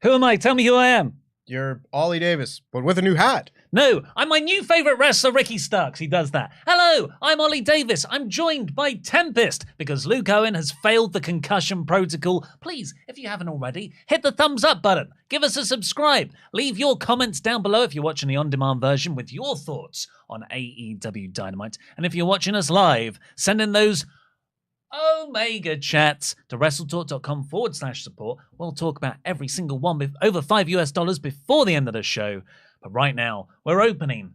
Who am I? Tell me who I am. You're Oli Davis, but with a new hat. No, I'm my new favourite wrestler, Ricky Starks. He does that. Hello, I'm Oli Davis. I'm joined by Tempest because Luke Owen has failed the concussion protocol. Please, if you haven't already, hit the thumbs up button. Give us a subscribe. Leave your comments down below if you're watching the on-demand version with your thoughts on AEW Dynamite. And if you're watching us live, send in those OmegaChats to WrestleTalk.com/support. We'll talk about every single one with over $5 before the end of the show. But right now, we're opening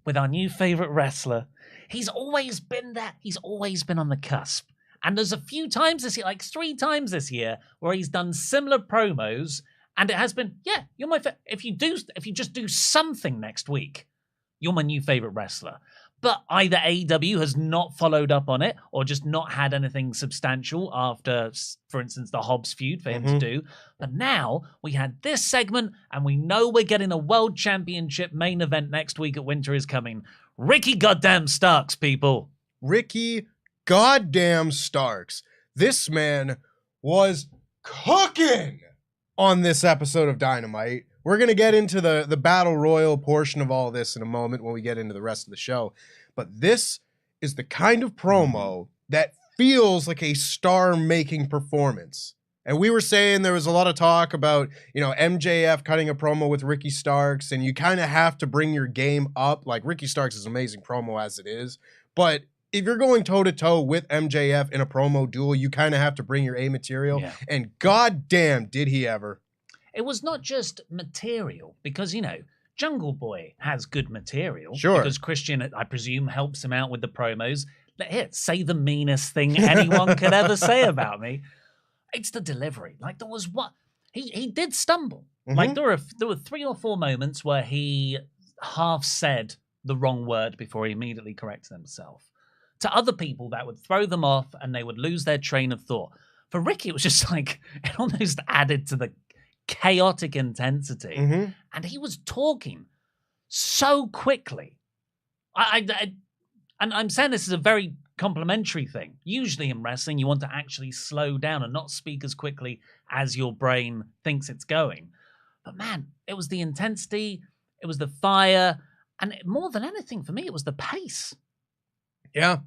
with our new favorite wrestler. He's always been there. He's always been on the cusp. And there's a few times this year, like 3 times this year, where he's done similar promos. And it has been, yeah, you're my if you just do something next week, you're my new favorite wrestler. But either AEW has not followed up on it or just not had anything substantial after, for instance, the Hobbs feud for him to do. But now we had this segment and we know we're getting a World Championship main event next week at Winter is Coming. Ricky goddamn Starks, people. Ricky goddamn Starks. This man was cooking on this episode of Dynamite. We're going to get into the Battle Royal portion of all this in a moment when we get into the rest of the show. But this is the kind of promo that feels like a star-making performance. And we were saying there was a lot of talk about, MJF cutting a promo with Ricky Starks, and you kind of have to bring your game up. Like, Ricky Starks is an amazing promo as it is. But if you're going toe-to-toe with MJF in a promo duel, you kind of have to bring your A material. Yeah. And goddamn, did he ever. It was not just material, because, Jungle Boy has good material. Sure. Because Christian, I presume, helps him out with the promos. Here, say the meanest thing anyone could ever say about me. It's the delivery. Like, there was what... He did stumble. Like, there were 3 or 4 moments where he half said the wrong word before he immediately corrected himself. To other people, that would throw them off and they would lose their train of thought. For Ricky, it was just like, it almost added to the chaotic intensity, and he was talking so quickly. And I'm saying this is a very complimentary thing. Usually in wrestling, you want to actually slow down and not speak as quickly as your brain thinks it's going. But man, it was the intensity, it was the fire, and more than anything for me, it was the pace. Yeah.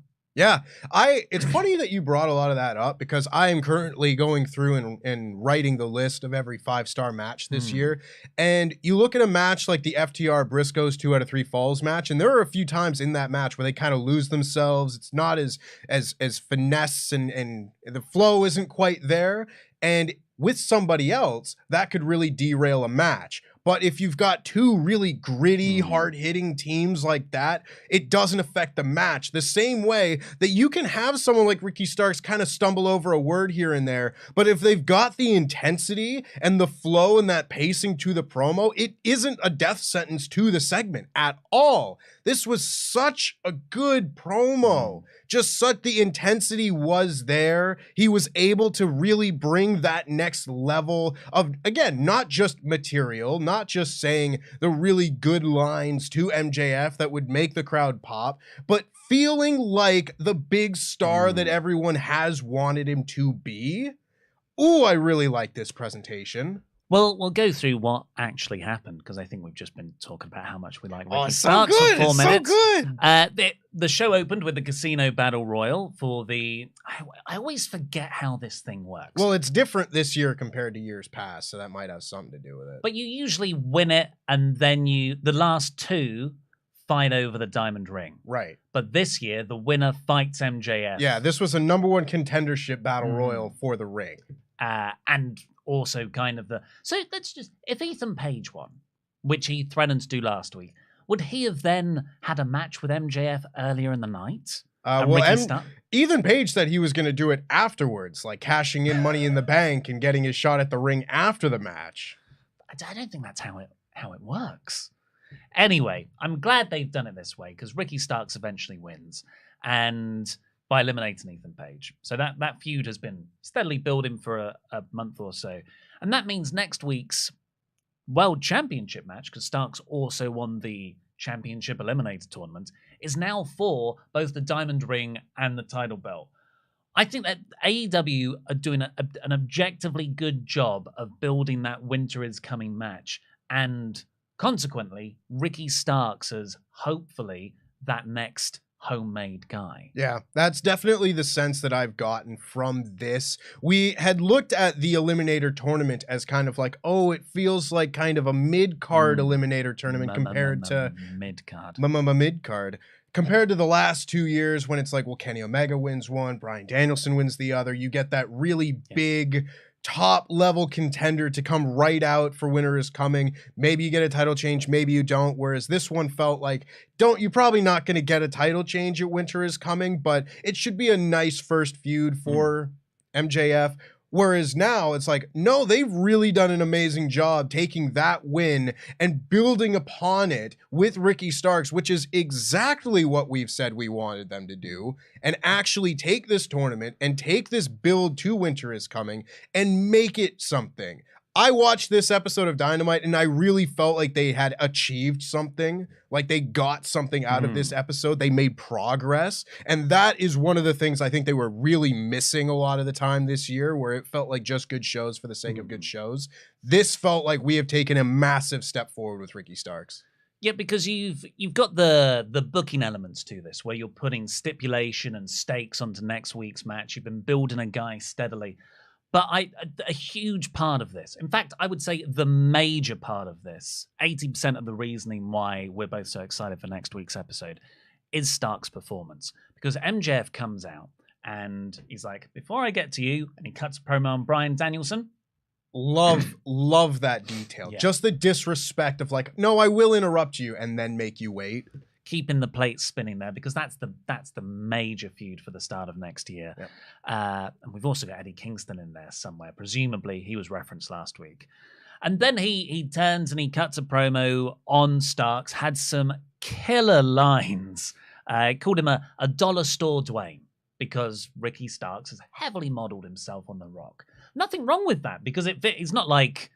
It's funny that you brought a lot of that up because I am currently going through and writing the list of every 5-star match this year. And you look at a match like the FTR Briscoes 2 out of 3 Falls match, and there are a few times in that match where they kind of lose themselves. It's not as finesse and the flow isn't quite there. And with somebody else, that could really derail a match. But if you've got 2 really gritty, hard-hitting teams like that, it doesn't affect the match. The same way that you can have someone like Ricky Starks kind of stumble over a word here and there, but if they've got the intensity and the flow and that pacing to the promo, it isn't a death sentence to the segment at all. This was such a good promo. Just such the intensity was there. He was able to really bring that next level of, again, not just material, not just saying the really good lines to MJF that would make the crowd pop, but feeling like the big star that everyone has wanted him to be. Ooh, I really like this presentation. Well, we'll go through what actually happened because I think we've just been talking about how much we like Ricky Starks for 4 minutes. So good. The show opened with the Casino Battle Royal for the... I always forget how this thing works. Well, it's different this year compared to years past, so that might have something to do with it. But you usually win it, and then the last 2 fight over the diamond ring. Right. But this year, the winner fights MJF. Yeah, this was a #1 contendership battle royal for the ring. And also kind of so let's just, if Ethan Page won, which he threatened to do last week, would he have then had a match with MJF earlier in the night? Ethan Page said he was going to do it afterwards, like cashing in Money in the Bank and getting his shot at the ring after the match. I don't think that's how it works. Anyway, I'm glad they've done it this way because Ricky Starks eventually wins, and by eliminating Ethan Page. So that feud has been steadily building for a month or so. And that means next week's World Championship match, because Starks also won the Championship Eliminator Tournament, is now for both the Diamond Ring and the title belt. I think that AEW are doing an objectively good job of building that Winter is Coming match. And consequently, Ricky Starks as hopefully that next homemade guy. Yeah, that's definitely the sense that I've gotten from this. We had looked at the Eliminator tournament as kind of like, oh, it feels like kind of a mid-card Eliminator tournament compared to mid-card. Mid-card. Compared to the last 2 years when it's like, well, Kenny Omega wins one, Bryan Danielson wins the other. You get that really big top-level contender to come right out for Winter is Coming. Maybe you get a title change, maybe you don't. Whereas this one felt like, you're probably not going to get a title change at Winter is Coming, but it should be a nice first feud for MJF. Whereas now it's like, no, they've really done an amazing job taking that win and building upon it with Ricky Starks, which is exactly what we've said we wanted them to do, and actually take this tournament and take this build to Winter is Coming and make it something. I watched this episode of Dynamite and I really felt like they had achieved something, like they got something out of this episode. They made progress. And that is one of the things I think they were really missing a lot of the time this year, where it felt like just good shows for the sake of good shows. This felt like we have taken a massive step forward with Ricky Starks. Yeah, because you've got the booking elements to this, where you're putting stipulation and stakes onto next week's match. You've been building a guy steadily. But a huge part of this, in fact, I would say the major part of this, 80% of the reasoning why we're both so excited for next week's episode, is Stark's performance. Because MJF comes out and he's like, before I get to you, and he cuts a promo on Bryan Danielson. Love that detail. Yeah. Just the disrespect of like, no, I will interrupt you and then make you wait. Keeping the plate spinning there, because that's the major feud for the start of next year. Yep. And we've also got Eddie Kingston in there somewhere. Presumably he was referenced last week. And then he turns and he cuts a promo on Starks, had some killer lines. Called him a dollar store Dwayne, because Ricky Starks has heavily modeled himself on The Rock. Nothing wrong with that, because it's not like,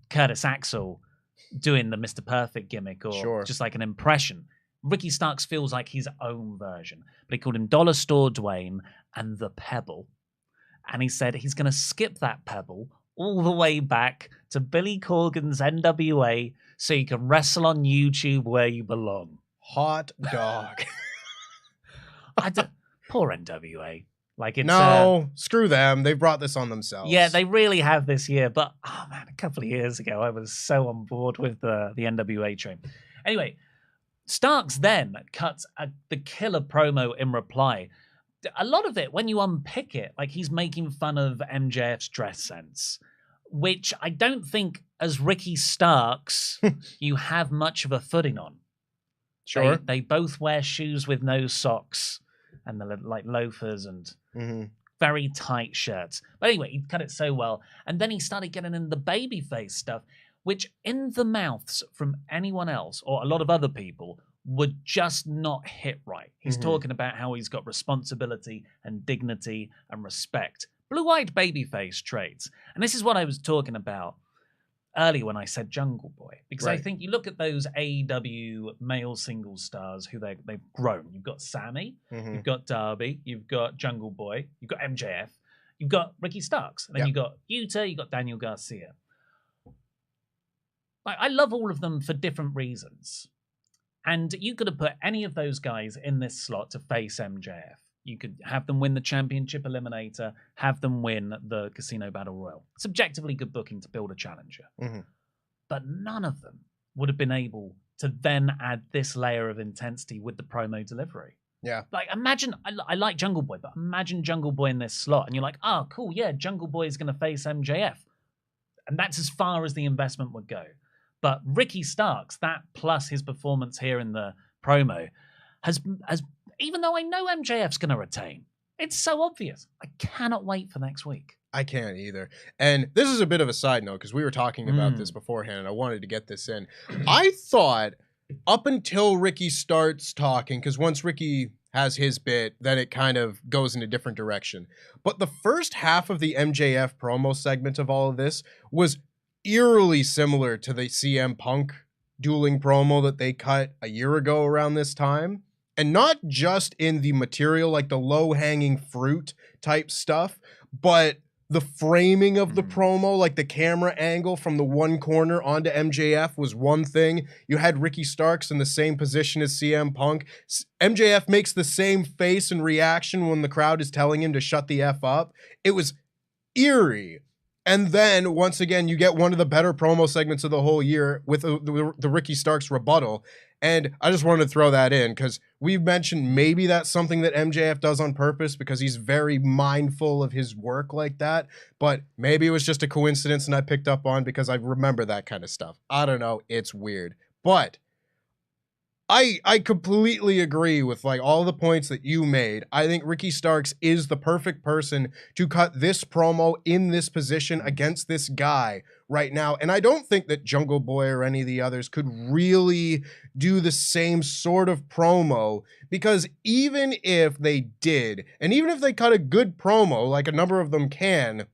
Curtis Axel doing the Mr. Perfect gimmick or just like an impression. Ricky Starks feels like his own version. But he called him Dollar Store Dwayne and the Pebble. And he said he's going to skip that Pebble all the way back to Billy Corgan's NWA so you can wrestle on YouTube where you belong. Hot dog. Poor NWA. Like it's screw them. They've brought this on themselves. Yeah, they really have this year. But oh man, a couple of years ago, I was so on board with the NWA train. Anyway, Starks then cuts the killer promo in reply. A lot of it, when you unpick it, like he's making fun of MJF's dress sense, which I don't think, as Ricky Starks, you have much of a footing on. Sure, they both wear shoes with no socks, and they're like loafers and very tight shirts. But anyway, he cut it so well. And then he started getting in the babyface stuff, which in the mouths from anyone else or a lot of other people would just not hit right. He's talking about how he's got responsibility and dignity and respect. Blue-eyed babyface traits. And this is what I was talking about earlier when I said Jungle Boy, because I think you look at those AEW male single stars who they've grown. You've got Sammy, you've got Darby, you've got Jungle Boy, you've got MJF, you've got Ricky Starks, and then you've got Yuta, you've got Daniel Garcia. I love all of them for different reasons. And you could have put any of those guys in this slot to face MJF. You could have them win the championship eliminator, have them win the Casino Battle Royal. Subjectively good booking to build a challenger. But none of them would have been able to then add this layer of intensity with the promo delivery. Yeah. Like, imagine, I like Jungle Boy, but imagine Jungle Boy in this slot, and you're like, oh, cool, yeah, Jungle Boy is going to face MJF. And that's as far as the investment would go. But Ricky Starks, that plus his performance here in the promo, has even though I know MJF's going to retain, it's so obvious. I cannot wait for next week. I can't either. And this is a bit of a side note, because we were talking about this beforehand, and I wanted to get this in. I thought up until Ricky starts talking, because once Ricky has his bit, then it kind of goes in a different direction. But the first half of the MJF promo segment of all of this was eerily similar to the CM Punk dueling promo that they cut a year ago around this time. And not just in the material, like the low-hanging fruit type stuff, but the framing of the promo, like the camera angle from the one corner onto MJF was one thing. You had Ricky Starks in the same position as CM Punk. MJF makes the same face and reaction when the crowd is telling him to shut the F up. It was eerie. And then, once again, you get one of the better promo segments of the whole year with the Ricky Starks rebuttal. And I just wanted to throw that in because we've mentioned maybe that's something that MJF does on purpose because he's very mindful of his work like that. But maybe it was just a coincidence and I picked up on because I remember that kind of stuff. I don't know. It's weird. But I completely agree with like all the points that you made. I think Ricky Starks is the perfect person to cut this promo in this position against this guy right now. And I don't think that Jungle Boy or any of the others could really do the same sort of promo because even if they did, and even if they cut a good promo, like a number of them can,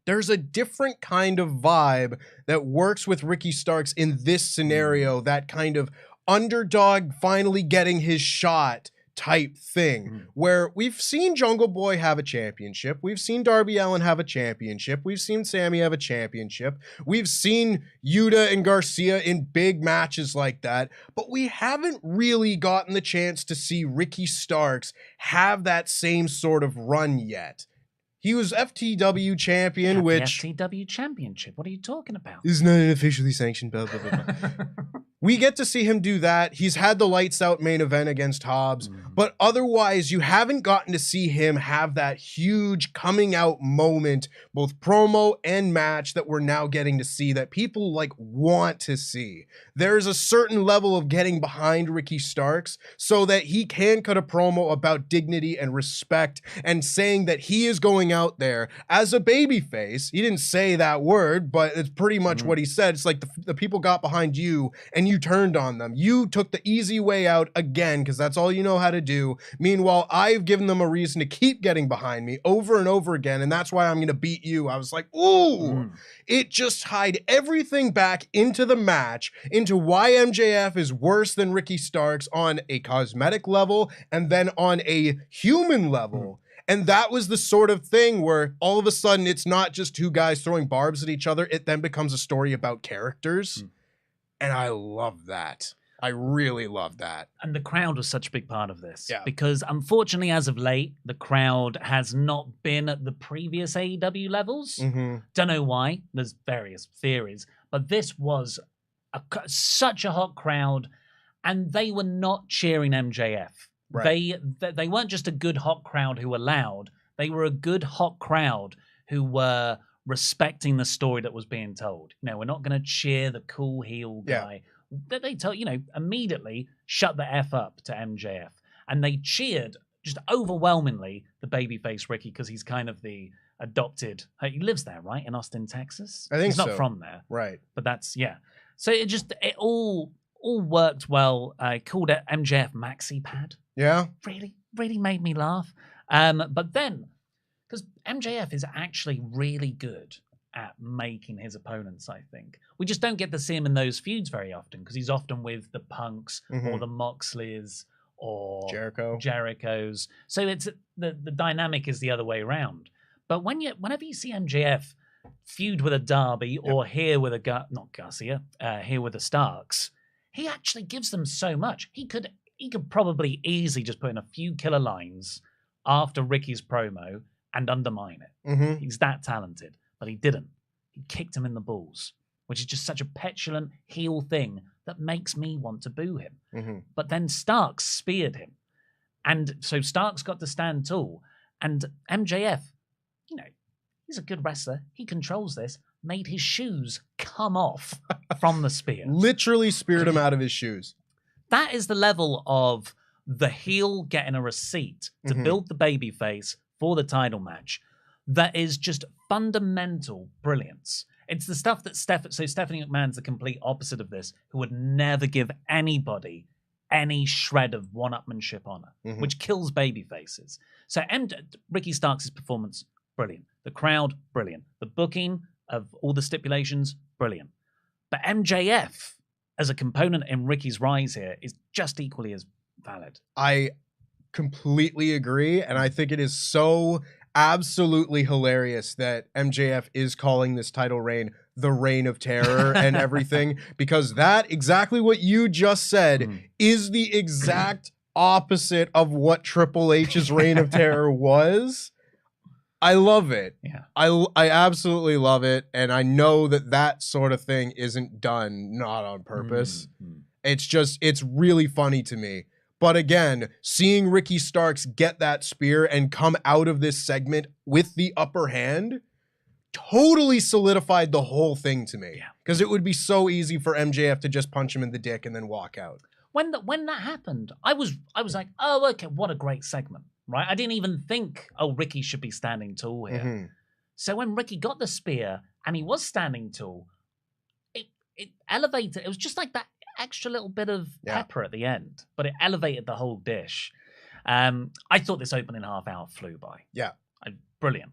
there's a different kind of vibe that works with Ricky Starks in this scenario, that kind of underdog finally getting his shot type thing where we've seen Jungle Boy have a championship. We've seen Darby Allin have a championship. We've seen Sammy have a championship. We've seen Yuta and Garcia in big matches like that, but we haven't really gotten the chance to see Ricky Starks have that same sort of run yet. He was FTW champion, which... FTW championship? What are you talking about? Is not an officially sanctioned blah, blah, blah, blah. We get to see him do that. He's had the lights out main event against Hobbs, but otherwise you haven't gotten to see him have that huge coming out moment, both promo and match, that we're now getting to see that people like want to see. There's a certain level of getting behind Ricky Starks so that he can cut a promo about dignity and respect and saying that he is going out there as a babyface. He didn't say that word, but it's pretty much what he said. It's like the people got behind you and you turned on them. You took the easy way out again because that's all you know how to do. Meanwhile, I've given them a reason to keep getting behind me over and over again, and that's why I'm going to beat you. I was like, ooh, it just tied everything back into the match, into why MJF is worse than Ricky Starks on a cosmetic level and then on a human level. And that was the sort of thing where all of a sudden it's not just two guys throwing barbs at each other. It then becomes a story about characters. And I love that. I really love that. And the crowd was such a big part of this. Yeah. Because unfortunately, as of late, the crowd has not been at the previous AEW levels. Don't know why. There's various theories. But this was such a hot crowd. And they were not cheering MJF. Right. They weren't just a good hot crowd who were loud. They were a good hot crowd who were respecting the story that was being told. No, we're not going to cheer the cool heel guy. Yeah. They told, immediately shut the F up to MJF. And they cheered just overwhelmingly the babyface Ricky because he's kind of the adopted. He lives there, right? In Austin, Texas? I think he's so. Not from there. Right. But that's, yeah. So it all worked well. I called it MJF Maxi Pad. Yeah. Really made me laugh. But then, because MJF is actually really good at making his opponents, I think. We just don't get to see him in those feuds very often because he's often with the Punks or the Moxleys or Jerichos. So it's the dynamic is the other way around. But whenever you see MJF feud with a Darby or here with not Garcia, here with the Starks, he actually gives them so much. He could probably easily just put in a few killer lines after Ricky's promo and undermine it. He's that talented, but he didn't. He kicked him in the balls, which is just such a petulant heel thing that makes me want to boo him. But then Starks speared him. And so Starks got to stand tall. And MJF, he's a good wrestler. He controls this. Made his shoes come off from the spear. Literally speared him out of his shoes. That is the level of the heel getting a receipt to build the babyface for the title match. That is just fundamental brilliance. It's the stuff that Stephanie McMahon's the complete opposite of this, who would never give anybody any shred of one-upmanship on her, which kills babyfaces. So Ricky Starks' performance, brilliant. The crowd, brilliant. The booking of all the stipulations, brilliant. But MJF, as a component in Ricky's rise here, is just equally as Valid. I completely agree, and I think it is so absolutely hilarious that MJF is calling this title reign the Reign of Terror and everything, because that, exactly what you just said, is the exact opposite of what Triple H's Reign of Terror was. I love it. Yeah. I absolutely love it, and I know that sort of thing isn't done not on purpose. It's really funny to me. But again, seeing Ricky Starks get that spear and come out of this segment with the upper hand totally solidified the whole thing to me. Because it would be so easy for MJF to just punch him in the dick and then walk out. When that happened, I was like, oh, okay, what a great segment, right? I didn't even think, oh, Ricky should be standing tall here. So when Ricky got the spear and he was standing tall, it elevated. It was just like that extra little bit of pepper at the end, but it elevated the whole dish. I thought this opening half hour flew by. Yeah. Brilliant.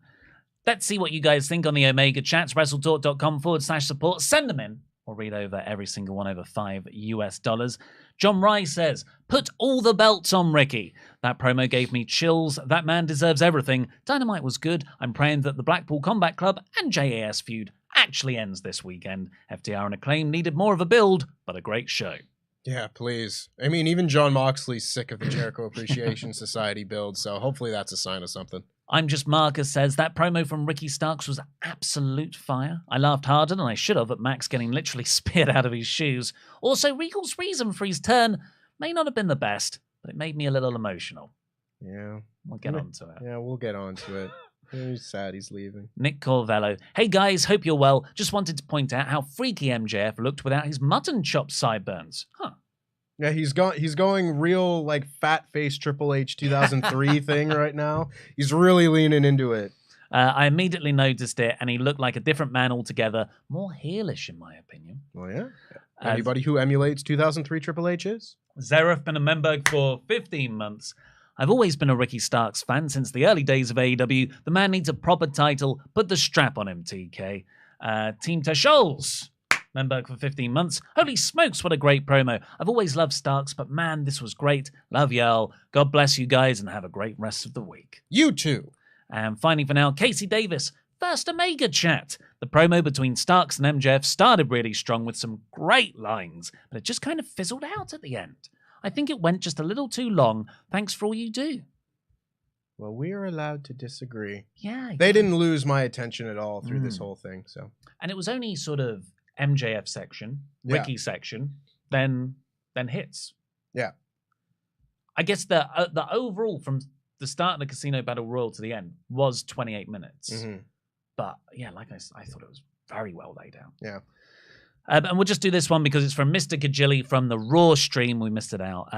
Let's see what you guys think on the Omega Chats, WrestleTalk.com/support. Send them in. We'll read over every single one over $5. John Rye says, put all the belts on Ricky. That promo gave me chills. That man deserves everything. Dynamite was good. I'm praying that the Blackpool Combat Club and JAS feud actually ends this weekend. FTR and Acclaim needed more of a build, but a great show. Yeah, please. I mean, even John Moxley's sick of the Jericho Appreciation Society build, so hopefully that's a sign of something. I'm Just Marcus says, that promo from Ricky Starks was absolute fire. I laughed harder than I should have at Max getting literally speared out of his shoes. Also, Regal's reason for his turn may not have been the best, but it made me a little emotional. Yeah. We'll get on to it. Yeah, we'll get on to it. He's sad he's leaving. Nick Corvello. Hey guys, hope you're well. Just wanted to point out how freaky MJF looked without his mutton chop sideburns. Huh. Yeah, he's going real like fat face Triple H 2003 thing right now. He's really leaning into it. I immediately noticed it, and he looked like a different man altogether. More heelish, in my opinion. Well, yeah. Anybody who emulates 2003 Triple H is? Zareth been a member for 15 months. I've always been a Ricky Starks fan since the early days of AEW. The man needs a proper title. Put the strap on him, TK. Team Tasholes. Member for 15 months. Holy smokes, what a great promo. I've always loved Starks, but man, this was great. Love y'all. God bless you guys and have a great rest of the week. You too. And finally for now, Casey Davis. First Omega Chat. The promo between Starks and MJF started really strong with some great lines, but it just kind of fizzled out at the end. I think it went just a little too long. Thanks for all you do. Well, we are allowed to disagree. Yeah. They didn't lose my attention at all through this whole thing. So. And it was only sort of MJF section, Ricky section, then hits. Yeah. I guess the overall from the start of the Casino Battle Royal to the end was 28 minutes. But yeah, like I thought it was very well laid out. Yeah. And we'll just do this one because it's from Mr. Kajili from the Raw stream. We missed it out.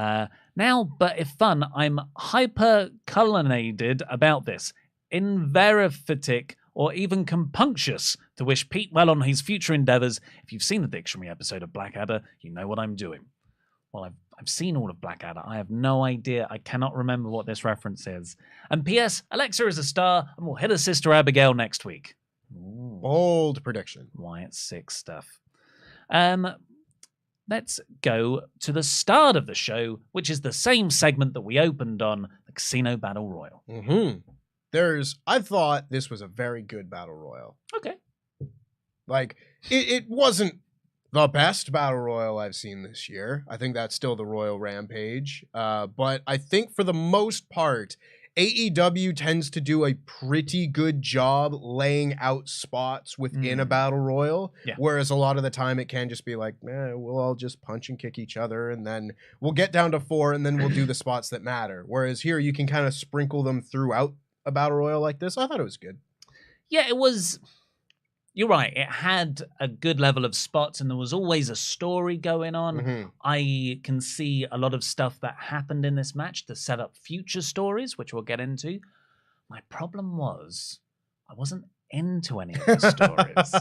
Now, but if fun, I'm hyper-cullinated about this. Inverifitic or even compunctious to wish Pete well on his future endeavors. If you've seen the dictionary episode of Blackadder, you know what I'm doing. Well, I've seen all of Blackadder. I have no idea. I cannot remember what this reference is. And P.S. Alexa is a star and will hit her sister Abigail next week. Ooh. Bold prediction. Wyatt Six stuff. Let's go to the start of the show, which is the same segment that we opened on, the Casino Battle Royal. I thought this was a very good Battle Royal. Okay. Like, it wasn't the best Battle Royal I've seen this year. I think that's still the Royal Rampage. But I think for the most part, AEW tends to do a pretty good job laying out spots within a Battle Royal. Yeah. Whereas a lot of the time it can just be like, we'll all just punch and kick each other and then we'll get down to 4 and then we'll do the spots that matter. Whereas here you can kind of sprinkle them throughout a Battle Royal like this. I thought it was good. Yeah, it was. You're right. It had a good level of spots and there was always a story going on. I can see a lot of stuff that happened in this match to set up future stories, which we'll get into. My problem was I wasn't into any of the stories.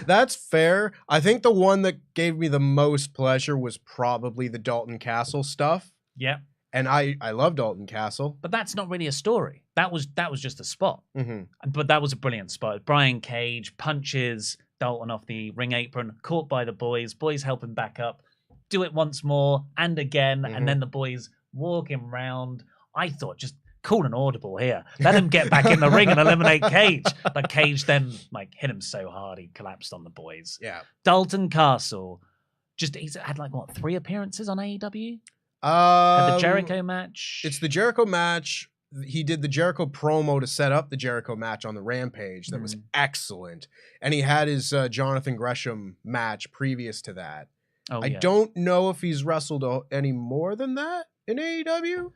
That's fair. I think the one that gave me the most pleasure was probably the Dalton Castle stuff. Yeah. And I love Dalton Castle. But that's not really a story. That was just a spot. But that was a brilliant spot. Brian Cage punches Dalton off the ring apron, caught by the boys. Boys help him back up. do it once more and again, and then the boys walking round. I thought, just call an audible here. Let him get back in the ring and eliminate Cage. But Cage then like hit him so hard he collapsed on the boys. Yeah. Dalton Castle, he's had like what, 3 appearances on AEW? Had the Jericho match. It's the Jericho match. He did the Jericho promo to set up the Jericho match on the Rampage. That was excellent. And he had his Jonathan Gresham match previous to that. I don't know if he's wrestled any more than that in AEW.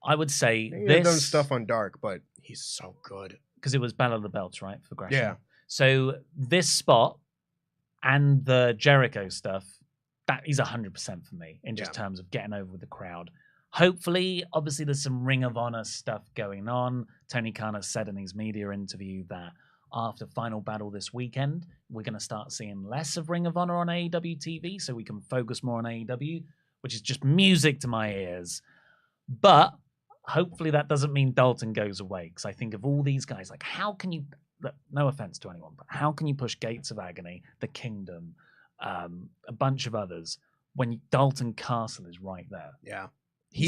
I would say he's done stuff on Dark, but he's so good. Because it was Battle of the Belts, right, for Gresham? Yeah. So this spot and the Jericho stuff, that is 100% for me in just terms of getting over with the crowd. Hopefully, obviously, there's some Ring of Honor stuff going on. Tony Khan has said in his media interview that after Final Battle this weekend, we're going to start seeing less of Ring of Honor on AEW TV, so we can focus more on AEW, which is just music to my ears. But hopefully that doesn't mean Dalton goes away, because I think of all these guys, like, how can you, no offense to anyone, but how can you push Gates of Agony, The Kingdom, a bunch of others, when Dalton Castle is right there? Yeah. He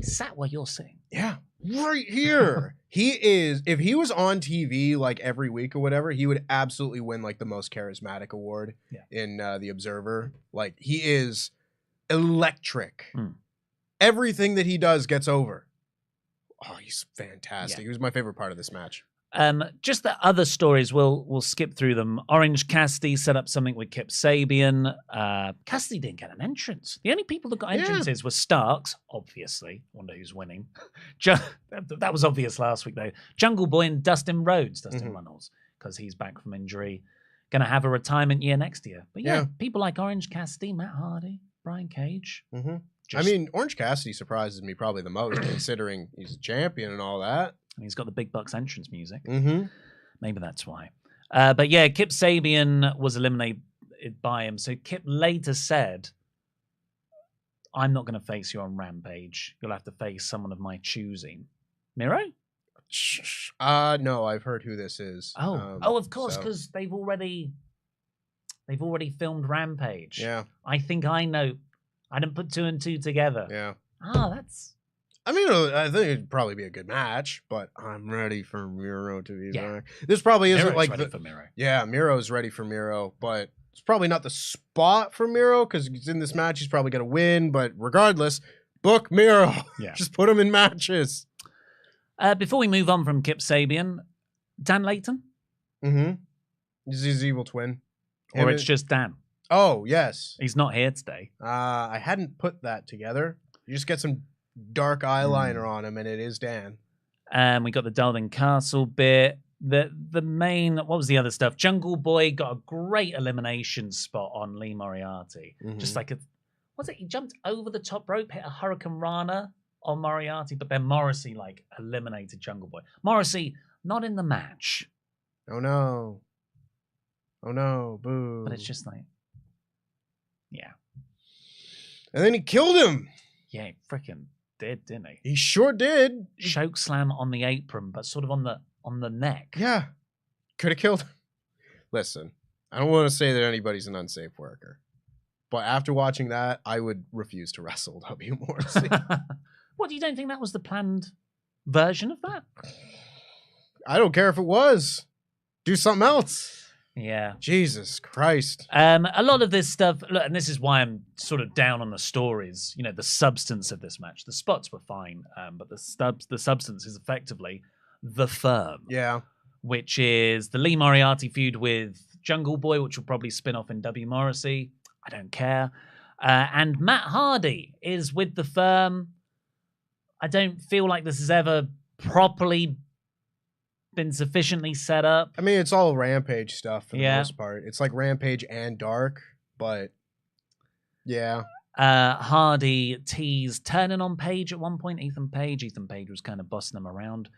sat where you're sitting. Yeah, right here. He is, if he was on TV like every week or whatever, he would absolutely win like the most charismatic award in The Observer. Like, he is electric. Everything that he does gets over. Oh, he's fantastic. He was my favorite part of this match. Just the other stories, we'll skip through them. Orange Cassidy set up something with Kip Sabian. Cassidy didn't get an entrance. The only people that got entrances were Starks, obviously. Wonder who's winning. That was obvious last week, though. Jungle Boy and Dustin Rhodes, Dustin Runnels, because he's back from injury. Going to have a retirement year next year. But people like Orange Cassidy, Matt Hardy, Brian Cage. I mean, Orange Cassidy surprises me probably the most, considering he's a champion and all that. And he's got the Big Bucks entrance music. Maybe that's why. But yeah, Kip Sabian was eliminated by him. So Kip later said, I'm not going to face you on Rampage. You'll have to face someone of my choosing. Miro? No, I've heard who this is. Of course, because they've already filmed Rampage. Yeah. I think I know. I didn't put 2 and 2 together. Yeah. That's... I mean, I think it'd probably be a good match, but I'm ready for Miro to be back. This probably isn't Miro's like ready for Miro. Yeah, Miro's ready for Miro, but it's probably not the spot for Miro because he's in this match. He's probably going to win, but regardless, book Miro. Yeah. Just put him in matches. Before we move on from Kip Sabian, Dan Layton? He's his evil twin. Or it's just Dan? Oh, yes. He's not here today. I hadn't put that together. You just get some dark eyeliner on him, and it is Dan. We got the Dalton Castle bit. The main, what was the other stuff? Jungle Boy got a great elimination spot on Lee Moriarty. Just like he jumped over the top rope, hit a Hurricane Rana on Moriarty, but then Morrissey like eliminated Jungle Boy. Morrissey not in the match. Oh no, boo. But it's just like, yeah. And then he killed him. Yeah, he freaking did, didn't he? He sure did. Choke slam on the apron, but sort of on the neck. Yeah. Could have killed him. Listen, I don't want to say that anybody's an unsafe worker, but after watching that, I would refuse to wrestle W. Morrissey. What, you don't think that was the planned version of that? I don't care if it was. Do something else. Yeah. Jesus Christ. A lot of this stuff, look, and this is why I'm sort of down on the stories, the substance of this match. The spots were fine, but the substance is effectively the Firm. Yeah. Which is the Lee Moriarty feud with Jungle Boy, which will probably spin off in W. Morrissey. I don't care. And Matt Hardy is with the Firm. I don't feel like this has ever properly been sufficiently set up. I mean, it's all Rampage stuff for the most part. It's like Rampage and Dark, but yeah. Hardy teased turning on Page at one point. Ethan Page was kind of bossing him around,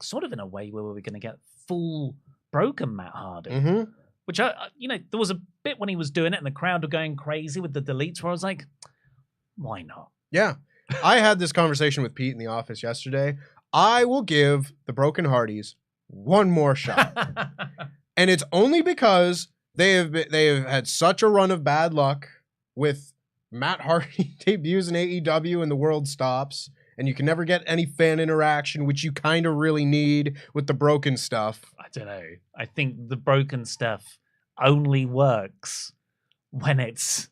sort of in a way where we were going to get full broken Matt Hardy. Which, there was a bit when he was doing it and the crowd were going crazy with the deletes where I was like, why not? Yeah. I had this conversation with Pete in the office yesterday. I will give the Broken Hardys one more shot. And it's only because they have had such a run of bad luck with Matt Hardy debuts in AEW and the world stops, and you can never get any fan interaction, which you kind of really need with the broken stuff. I don't know. I think the broken stuff only works when it's...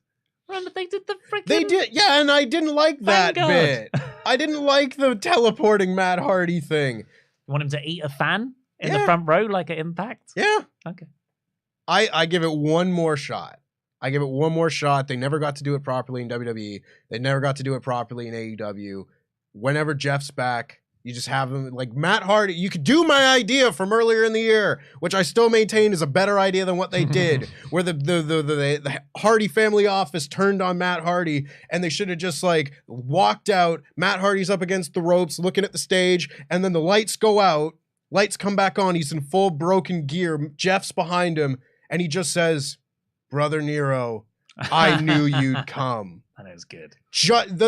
Remember they did the freaking... They did, yeah, and I didn't like that bit. I didn't like the teleporting Matt Hardy thing. You want him to eat a fan in the front row like at Impact? Yeah. Okay. I give it one more shot. They never got to do it properly in WWE. They never got to do it properly in AEW. Whenever Jeff's back, you just have him like Matt Hardy. You could do my idea from earlier in the year, which I still maintain is a better idea than what they did, where the Hardy family office turned on Matt Hardy, and they should have just like walked out. Matt Hardy's up against the ropes, looking at the stage, and then the lights go out. Lights come back on. He's in full broken gear. Jeff's behind him, and he just says, "Brother Nero, I knew you'd come." That is good.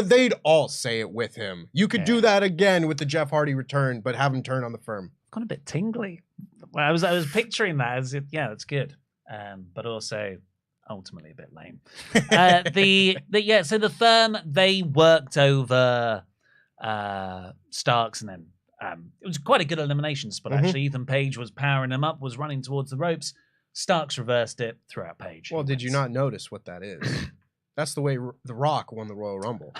They'd all say it with him. You could do that again with the Jeff Hardy return, but have him turn on the firm. Gone a bit tingly. Well, I was picturing that as that's good, but also ultimately a bit lame. So the firm, they worked over Starks, and then it was quite a good elimination spot actually. Ethan Page was powering him up, was running towards the ropes. Starks reversed it, threw out Page. Well, did you not notice what that is? That's the way The Rock won the Royal Rumble.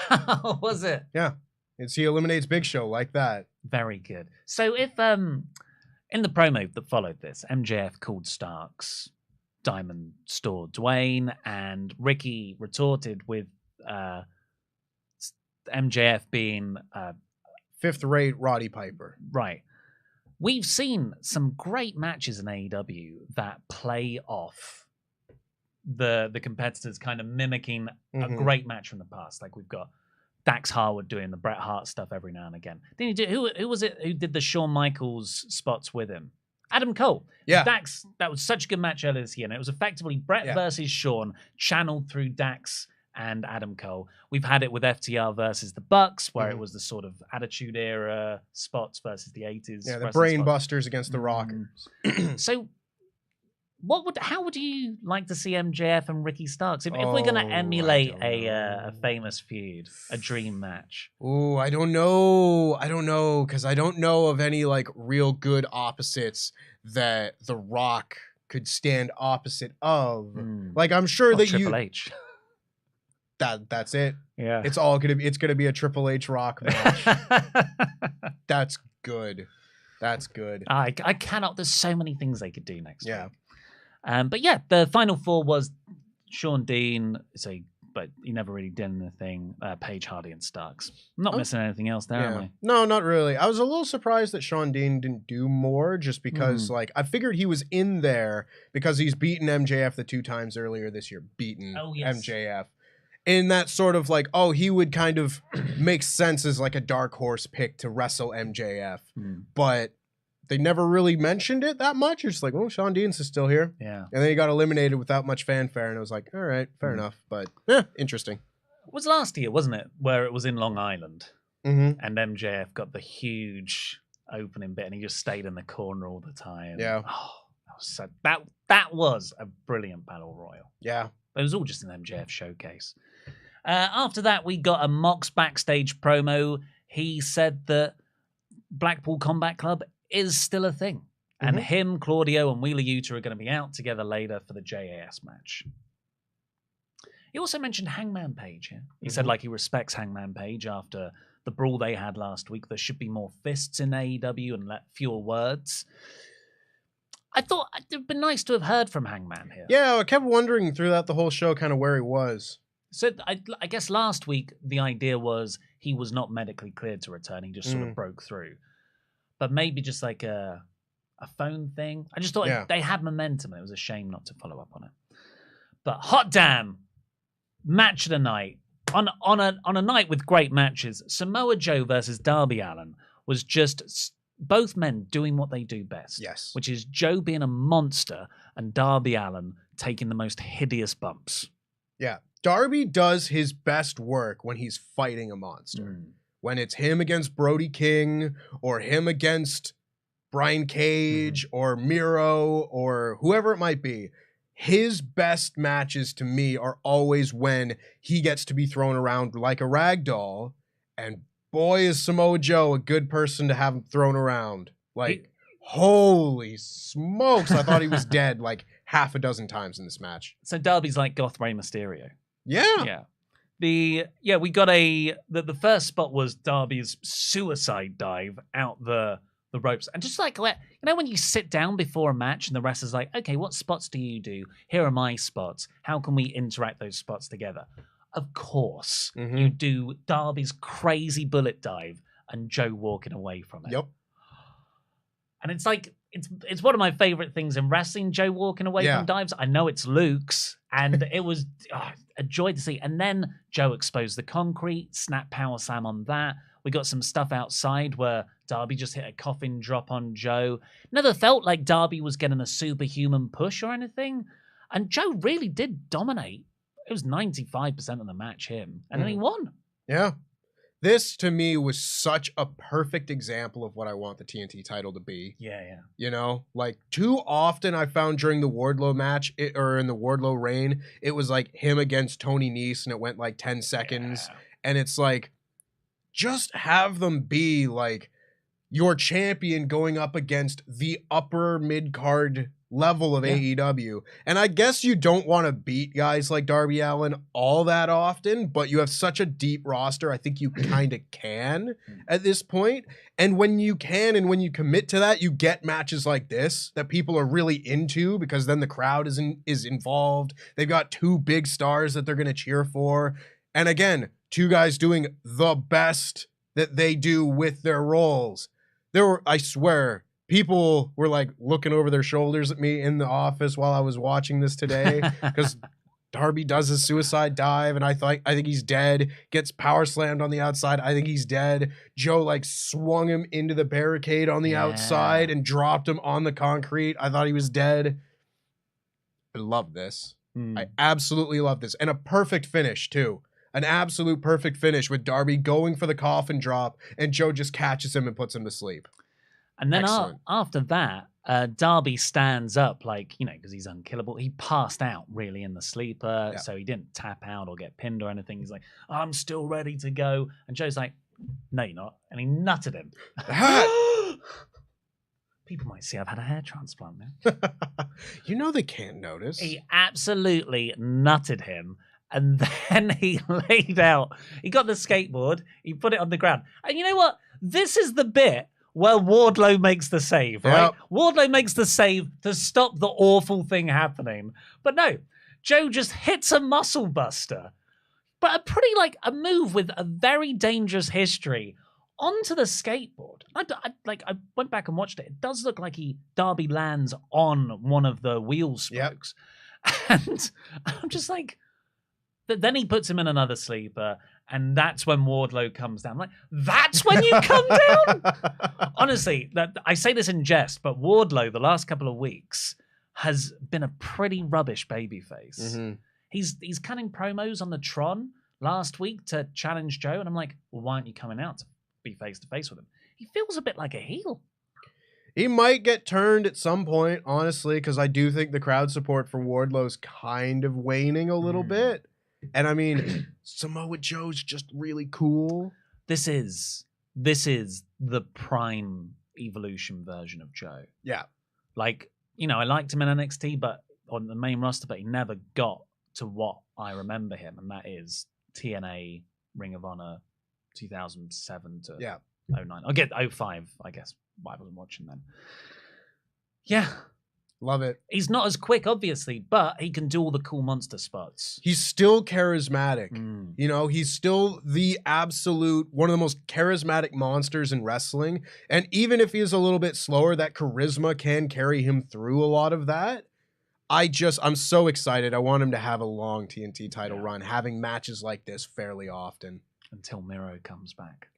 Was it? Yeah. He eliminates Big Show like that. Very good. So if in the promo that followed this, MJF called Starks Diamond Store Dwayne, and Ricky retorted with MJF being fifth-rate Roddy Piper. Right. We've seen some great matches in AEW that play off the competitors kind of mimicking a great match from the past. Like we've got Dax Harwood doing the Bret Hart stuff every now and again. Didn't he do, who was it who did the Shawn Michaels spots with him? Adam Cole. Yeah. Dax, that was such a good match earlier this year, and it was effectively Bret versus Shawn channeled through Dax and Adam Cole. We've had it with FTR versus the Bucks, where it was the sort of Attitude Era spots versus the 80s. Yeah, the Brain Busters against the Rockers. So how would you like to see MJF and Ricky Starks if we're going to emulate a famous feud, a dream match? Oh, I don't know, because I don't know of any like real good opposites that The Rock could stand opposite of. Like I'm sure that Triple H. That's it. Yeah, it's gonna be a Triple H Rock match. That's good. I cannot. There's so many things they could do next week. But yeah, the final four was Sean Dean, but he never really did anything. Paige, Hardy, and Starks. I'm not missing anything else there, am I? No, not really. I was a little surprised that Sean Dean didn't do more, just because, like, I figured he was in there because he's beaten MJF the 2 times earlier this year. MJF. In that sort of like, he would kind of make sense as like a dark horse pick to wrestle MJF, but they never really mentioned it that much. It's just like, Sean Dean's is still here. Yeah. And then he got eliminated without much fanfare, and it was like, all right, fair enough. But interesting. It was last year, wasn't it? Where it was in Long Island. And MJF got the huge opening bit, and he just stayed in the corner all the time. Yeah. That was a brilliant battle royal. Yeah. It was all just an MJF showcase. After that, we got a Mox backstage promo. He said that Blackpool Combat Club is still a thing. And him, Claudio, and Wheeler Yuta are going to be out together later for the JAS match. He also mentioned Hangman Page here. He said like he respects Hangman Page after the brawl they had last week. There should be more fists in AEW and fewer words. I thought it'd been nice to have heard from Hangman here. Yeah, I kept wondering throughout the whole show kind of where he was. So I guess last week the idea was he was not medically cleared to return. He just sort of broke through. But maybe just like a phone thing. I just thought they had momentum. It was a shame not to follow up on it. But hot damn, match of the night. On a night with great matches, Samoa Joe versus Darby Allin was just both men doing what they do best. Yes. Which is Joe being a monster and Darby Allin taking the most hideous bumps. Yeah. Darby does his best work when he's fighting a monster. When it's him against Brody King or him against Brian Cage or Miro or whoever it might be. his best matches to me are always when he gets to be thrown around like a rag doll. And boy, is Samoa Joe a good person to have him thrown around. Like, holy smokes. I thought he was dead like half a dozen times in this match. So Darby's like Goth Rey Mysterio. Yeah. Yeah. We got the first spot was Darby's suicide dive out the ropes. And just like, when you sit down before a match and the wrestler's like, okay, what spots do you do? Here are my spots. How can we interact those spots together? Of course, you do Darby's crazy bullet dive and Joe walking away from it. Yep. And it's like, it's one of my favorite things in wrestling, Joe walking away from dives. I know it's Luke's, and it was a joy to see. And then Joe exposed the concrete, snap power slam on that. We got some stuff outside where Darby just hit a coffin drop on Joe. Never felt like Darby was getting a superhuman push or anything. And Joe really did dominate. It was 95% of the match him. And then he won. Yeah. This, to me, was such a perfect example of what I want the TNT title to be. Yeah. You know? Like, too often I found during the Wardlow match, or in the Wardlow reign, it was like him against Tony Nese, and it went like 10 seconds. Yeah. And it's like, just have them be like your champion going up against the upper mid-card level of AEW. And I guess you don't want to beat guys like Darby Allin all that often, but you have such a deep roster, I think you kind of can at this point. And when you can and when you commit to that, you get matches like this that people are really into, because then the crowd is involved. They've got two big stars that they're going to cheer for. And again, two guys doing the best that they do with their roles. I swear, people were like looking over their shoulders at me in the office while I was watching this today, because Darby does his suicide dive and I think he's dead, gets power slammed on the outside. I think he's dead. Joe like swung him into the barricade on the outside and dropped him on the concrete. I thought he was dead. I love this. I absolutely love this. And a perfect finish too. An absolute perfect finish with Darby going for the coffin drop and Joe just catches him and puts him to sleep. And then after that, Darby stands up because he's unkillable. He passed out really in the sleeper, so he didn't tap out or get pinned or anything. He's like, I'm still ready to go. And Joe's like, no, you're not. And he nutted him. People might see I've had a hair transplant now. You know they can't notice. He absolutely nutted him. And then he laid out. He got the skateboard. He put it on the ground. And you know what? This is the bit where Wardlow makes the save, right? Yep. Wardlow makes the save to stop the awful thing happening. But no, Joe just hits a muscle buster. But a move with a very dangerous history onto the skateboard. I went back and watched it. It does look like Darby lands on one of the wheel spokes. Yep. And I'm just like, then he puts him in another sleeper, and that's when Wardlow comes down. I'm like, that's when you come down? Honestly, I say this in jest, but Wardlow, the last couple of weeks, has been a pretty rubbish babyface. Mm-hmm. He's cutting promos on the Tron last week to challenge Joe, and I'm like, well, why aren't you coming out to be face-to-face with him? He feels a bit like a heel. He might get turned at some point, honestly, because I do think the crowd support for Wardlow's kind of waning a little bit. And I mean, Samoa Joe's just really cool. This is the prime Evolution version of Joe. Yeah. I liked him in NXT, but on the main roster, but he never got to what I remember him, and that is TNA, Ring of Honor, 2007 to 09. I'll get 05, I guess. I wasn't watching then. Yeah. Love it. He's not as quick, obviously, but he can do all the cool monster spots. He's still charismatic. You know, he's still the absolute, one of the most charismatic monsters in wrestling. And even if he is a little bit slower, that charisma can carry him through a lot of that. I'm so excited. I want him to have a long TNT title run, having matches like this fairly often. Until Miro comes back.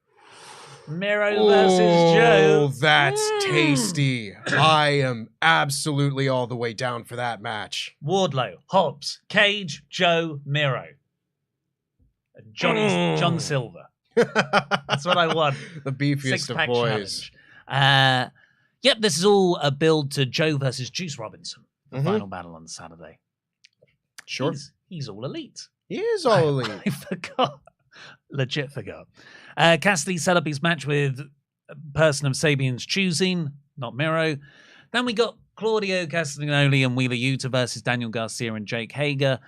Miro versus Joe. That's tasty. I am absolutely all the way down for that match. Wardlow, Hobbs, Cage, Joe, Miro. John Silver. That's what I want. The beefiest of boys. Yep, this is all a build to Joe versus Juice Robinson. The final battle on Saturday. Sure. He's all elite. He is all elite. I forgot. Legit forgot. Cassidy set up his match with a person of Sabian's choosing, not Miro. Then we got Claudio Castagnoli and Wheeler Yuta versus Daniel Garcia and Jake Hager.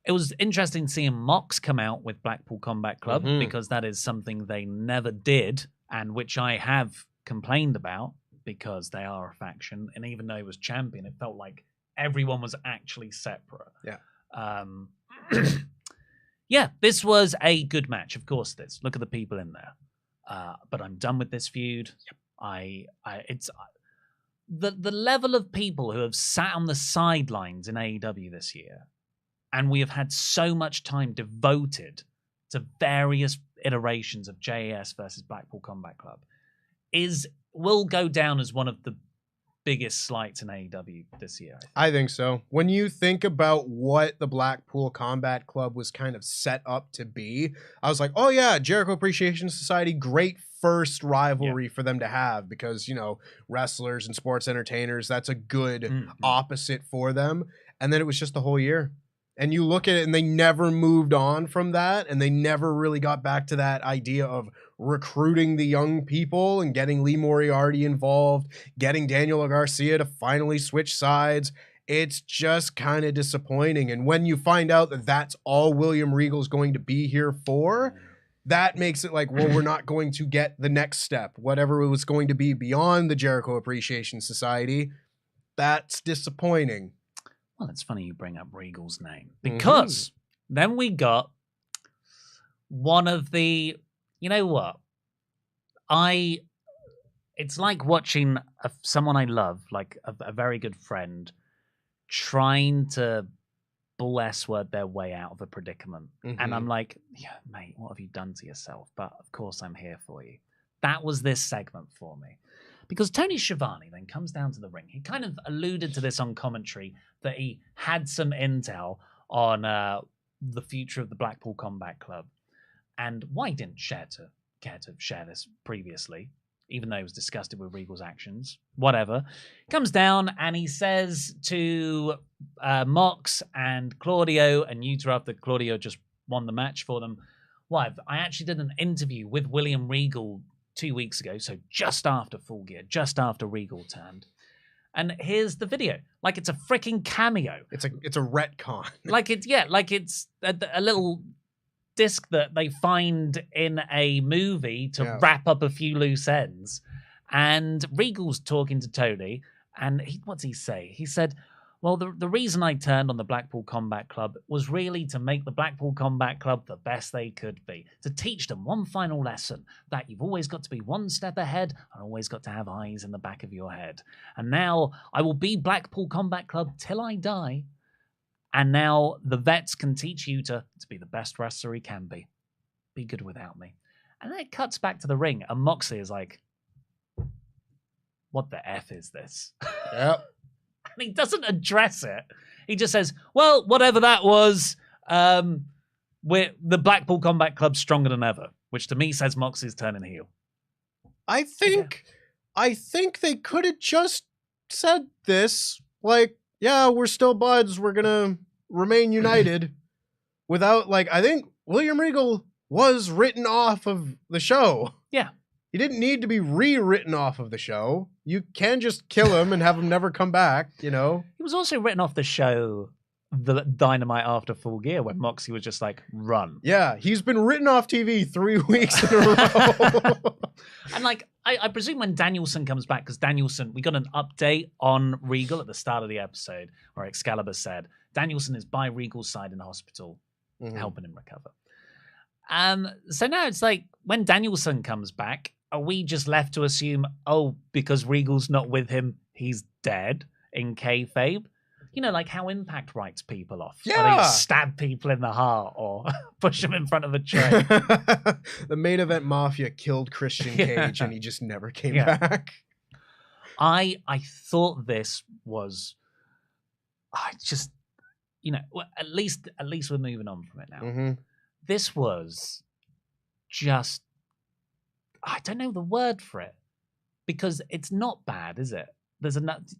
It was interesting seeing Mox come out with Blackpool Combat Club because that is something they never did and which I have complained about because they are a faction. And even though he was champion, it felt like everyone was actually separate. Yeah. Yeah, this was a good match. Of course it is. Look at the people in there. But I'm done with this feud. It's the level of people who have sat on the sidelines in AEW this year, and we have had so much time devoted to various iterations of JAS versus Blackpool Combat Club, will go down as one of the biggest slights in AEW this year. I think so. When you think about what the Blackpool Combat Club was kind of set up to be, I was like, oh yeah, Jericho Appreciation Society, great first rivalry for them to have because, you know, wrestlers and sports entertainers, that's a good opposite for them. And then it was just the whole year. And you look at it and they never moved on from that. And they never really got back to that idea of recruiting the young people and getting Lee Moriarty involved, getting Daniel Garcia to finally switch sides. It's just kind of disappointing. And when you find out that that's all William Regal's going to be here for, that makes it like, well, we're not going to get the next step. Whatever it was going to be beyond the Jericho Appreciation Society, that's disappointing. Well, it's funny you bring up Regal's name because then we got one of the, you know what? It's like watching someone I love, like a very good friend, trying to bull S-word their way out of a predicament. And I'm like, yeah, mate, what have you done to yourself? But of course I'm here for you. That was this segment for me. Because Tony Schiavone then comes down to the ring. He kind of alluded to this on commentary that he had some intel on the future of the Blackpool Combat Club. And why didn't care to share this previously, even though he was disgusted with Regal's actions? Whatever. Comes down and he says to Mox and Claudio and Yuta after Claudio just won the match for them, well, I actually did an interview with William Regal 2 weeks ago, so just after Full Gear, just after Regal turned. And here's the video. Like it's a freaking cameo. It's a retcon. like it's a little disc that they find in a movie to wrap up a few loose ends. And Regal's talking to Tony, and what's he say? He said, well, the reason I turned on the Blackpool Combat Club was really to make the Blackpool Combat Club the best they could be. To teach them one final lesson, that you've always got to be one step ahead and always got to have eyes in the back of your head. And now I will be Blackpool Combat Club till I die. And now the vets can teach you to be the best wrestler he can be. Be good without me. And then it cuts back to the ring, and Moxley is like, what the F is this? Yep. And he doesn't address it. He just says, well, whatever that was, the Blackpool Combat Club's stronger than ever, which to me says Moxley's turning heel. I think they could have just said this, like, yeah, we're still buds, we're gonna remain united, without, like, I think William Regal was written off of the show. Yeah. He didn't need to be rewritten off of the show. You can just kill him and have him never come back, you know? He was also written off the show, the Dynamite after Full Gear, when Moxie was just like, run. Yeah, he's been written off TV 3 weeks in a row. And like, I presume when Danielson comes back, because Danielson, we got an update on Regal at the start of the episode, where Excalibur said, Danielson is by Regal's side in the hospital, helping him recover. So now it's like, when Danielson comes back, are we just left to assume, oh, because Regal's not with him, he's dead in kayfabe? You know, like how Impact writes people off. Yeah. Or they stab people in the heart or push them in front of a train. The main event Mafia killed Christian Cage and he just never came back. I thought this was, you know, at least we're moving on from it now. This was just, I don't know the word for it, because it's not bad, is it? Do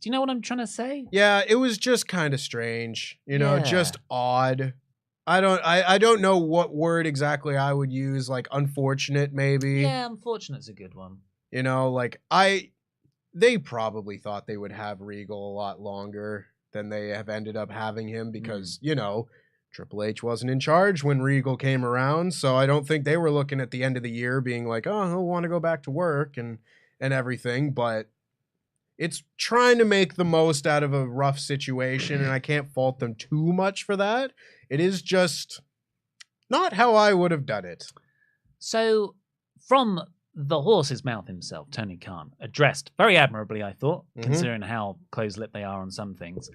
you know what I'm trying to say? Yeah, it was just kind of strange, just odd. I don't know what word exactly I would use, like unfortunate maybe. Yeah, unfortunate's a good one. They probably thought they would have Regal a lot longer than they have ended up having him because, Triple H wasn't in charge when Regal came around, so I don't think they were looking at the end of the year being like, oh, he'll want to go back to work and everything, but it's trying to make the most out of a rough situation, and I can't fault them too much for that. It is just not how I would have done it. So, from the horse's mouth himself, Tony Khan, addressed very admirably, I thought, considering how close-lipped they are on some things,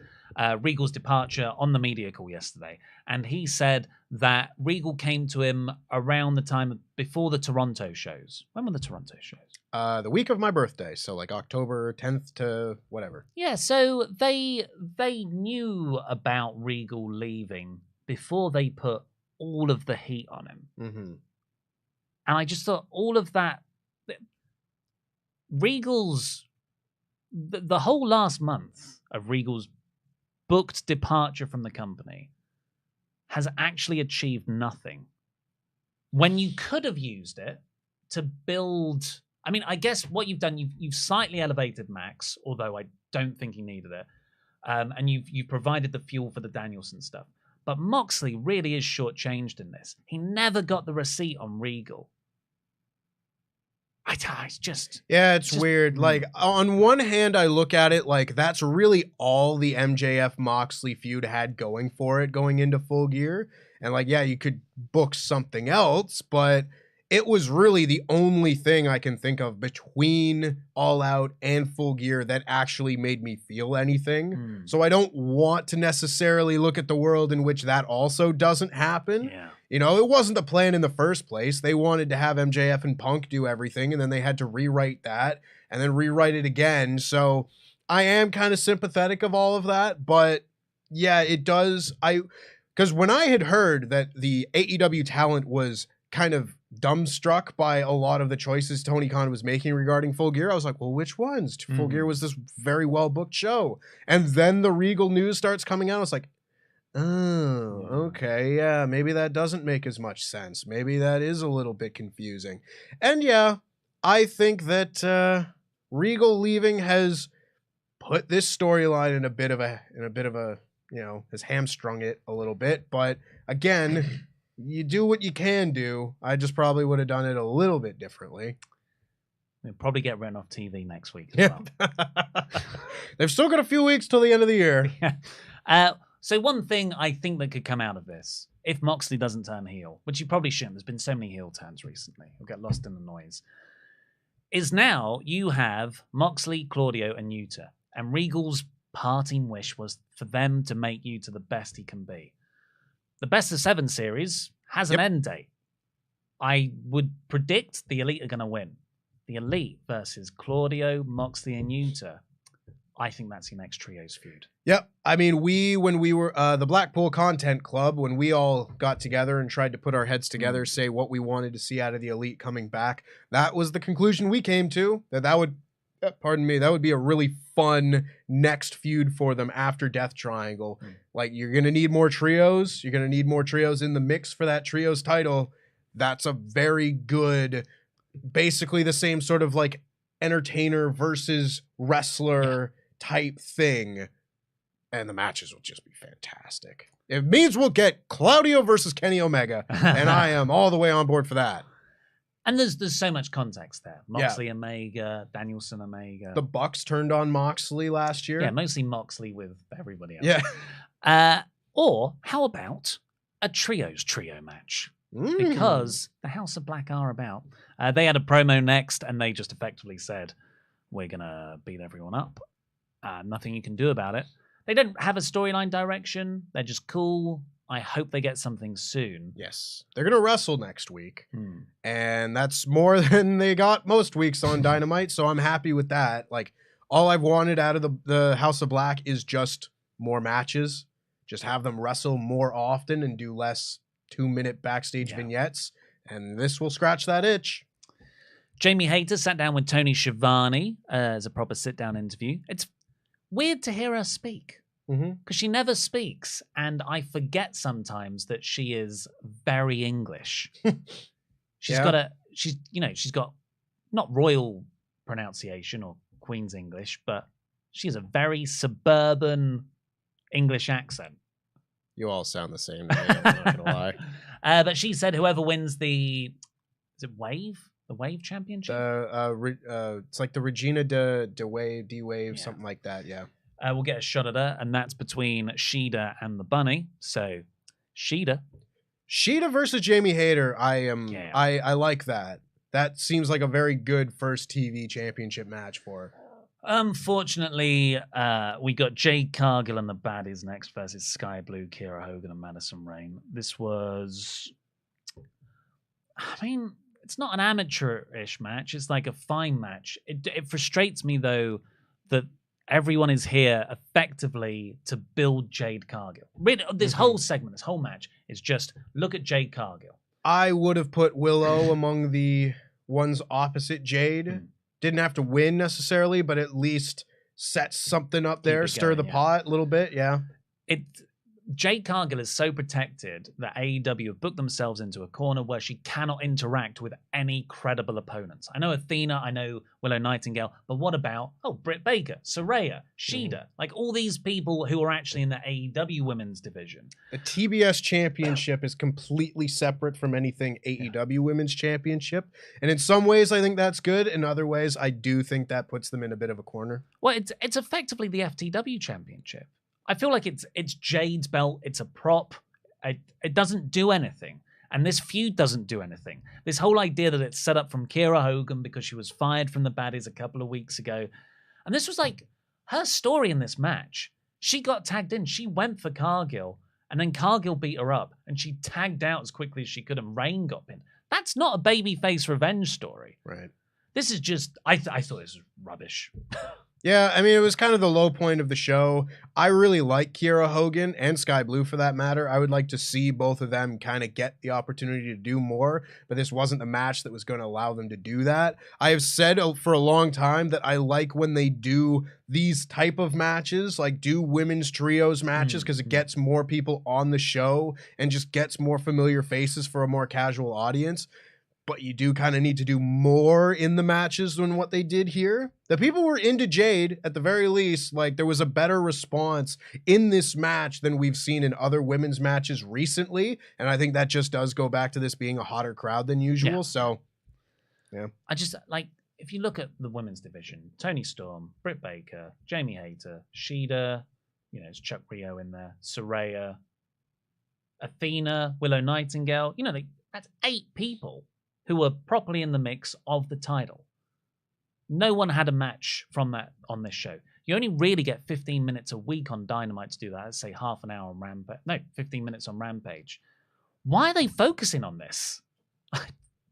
Regal's departure on the media call yesterday. And he said that Regal came to him around the time before the Toronto shows. When were the Toronto shows? The week of my birthday, so like October 10th to whatever. Yeah, so they knew about Regal leaving before they put all of the heat on him. Mm-hmm. And I just thought all of that, Regal's, the whole last month of Regal's booked departure from the company has actually achieved nothing. When you could have used it to build, I mean, I guess what you've done, you've slightly elevated Max, although I don't think he needed it. And you've provided the fuel for the Danielson stuff. But Moxley really is shortchanged in this. He never got the receipt on Regal. It's just... Yeah, it's weird. Like, on one hand, I look at it like that's really all the MJF Moxley feud had going for it going into Full Gear. And like, yeah, you could book something else, but it was really the only thing I can think of between All Out and Full Gear that actually made me feel anything. So I don't want to necessarily look at the world in which that also doesn't happen. Yeah. It wasn't the plan in the first place. They wanted to have MJF and Punk do everything, and then they had to rewrite that and then rewrite it again. So I am kind of sympathetic of all of that, but yeah, it does. Because when I had heard that the AEW talent was kind of dumbstruck by a lot of the choices Tony Khan was making regarding Full Gear, I was like, well, which ones? Full Gear was this very well-booked show. And then the Regal news starts coming out. I was like, oh, okay, yeah, maybe that doesn't make as much sense. Maybe that is a little bit confusing. And yeah, I think that Regal leaving has put this storyline in a bit of a, has hamstrung it a little bit. But again, you do what you can do. I just probably would have done it a little bit differently. We'll probably get written off TV next week as well. They've still got a few weeks till the end of the year. So one thing I think that could come out of this, if Moxley doesn't turn heel, which he probably shouldn't, there's been so many heel turns recently, he'll get lost in the noise, is now you have Moxley, Claudio, and Yuta. And Regal's parting wish was for them to make Yuta the best he can be. The Best of 7 series has an end date. I would predict the Elite are going to win. The Elite versus Claudio, Moxley, and Yuta. I think that's your next trios feud. Yep. I mean, when we were the Blackpool Content Club, when we all got together and tried to put our heads together, say what we wanted to see out of the Elite coming back, that was the conclusion we came to, that would be a really fun next feud for them after Death Triangle. Like, you're going to need more trios. You're going to need more trios in the mix for that trios title. That's a very good, basically the same sort of like entertainer versus wrestler type thing. And the matches will just be fantastic. It means we'll get Claudio versus Kenny Omega. And I am all the way on board for that. And there's so much context there. Moxley, Omega, Danielson, Omega. The Bucks turned on Moxley last year. Yeah, mostly Moxley with everybody else. Yeah. Or how about a trio match? Because the House of Black are about. They had a promo next, and they just effectively said, we're going to beat everyone up. Nothing you can do about it. They don't have a storyline direction. They're just cool. I hope they get something soon. Yes. They're going to wrestle next week. And that's more than they got most weeks on Dynamite, so I'm happy with that. Like, all I've wanted out of the House of Black is just more matches. Just have them wrestle more often and do less 2-minute backstage vignettes. And this will scratch that itch. Jamie Hayter sat down with Tony Schiavone as a proper sit-down interview. It's weird to hear her speak. Mm-hmm. Because she never speaks, and I forget sometimes that she is very English. She's got not royal pronunciation or Queen's English, but she has a very suburban English accent. You all sound the same to me, I'm not gonna lie. But she said whoever wins the Wave Championship? It's like the Regina de Wave, D-Wave, something like that, yeah. We'll get a shot at her, and that's between Shida and the Bunny. So, Shida versus Jamie Hayter, I like that. That seems like a very good first TV championship match for her. Unfortunately, we got Jade Cargill and the Baddies next versus Sky Blue, Kiera Hogan, and Madison Rayne. This was, it's not an amateurish match. It's like a fine match. It frustrates me, though, that everyone is here effectively to build Jade Cargill. This whole segment, this whole match is just look at Jade Cargill. I would have put Willow among the ones opposite Jade. Didn't have to win necessarily, but at least set something up there, stir the pot a little bit, yeah. Jade Cargill is so protected that AEW have booked themselves into a corner where she cannot interact with any credible opponents. I know Athena, I know Willow Nightingale, but what about, Britt Baker, Saraya, Shida, like all these people who are actually in the AEW women's division. The TBS championship is completely separate from anything AEW women's championship. And in some ways, I think that's good. In other ways, I do think that puts them in a bit of a corner. Well, it's effectively the FTW championship. I feel like it's Jade's belt. It's a prop. It doesn't do anything. And this feud doesn't do anything. This whole idea that it's set up from Kiera Hogan because she was fired from the Baddies a couple of weeks ago. And this was like her story in this match. She got tagged in. She went for Cargill. And then Cargill beat her up. And she tagged out as quickly as she could. And Rayne got pinned. That's not a babyface revenge story. Right. This is just, I thought this was rubbish. Yeah, it was kind of the low point of the show. I really like Kiera Hogan and Sky Blue for that matter. I would like to see both of them kind of get the opportunity to do more, but this wasn't the match that was going to allow them to do that. I have said for a long time that I like when they do these type of matches, like do women's trios matches, because it gets more people on the show and just gets more familiar faces for a more casual audience. But you do kind of need to do more in the matches than what they did here. The people were into Jade, at the very least. Like, there was a better response in this match than we've seen in other women's matches recently. And I think that just does go back to this being a hotter crowd than usual. Yeah. So, yeah. I just, like, if you look at the women's division, Toni Storm, Britt Baker, Jamie Hayter, Shida, it's Chuck Rio in there, Saraya, Athena, Willow Nightingale. That's 8 people who were properly in the mix of the title. No one had a match from that on this show. You only really get 15 minutes a week on Dynamite to do that. Let's say half an hour on Rampage. No, 15 minutes on Rampage. Why are they focusing on this?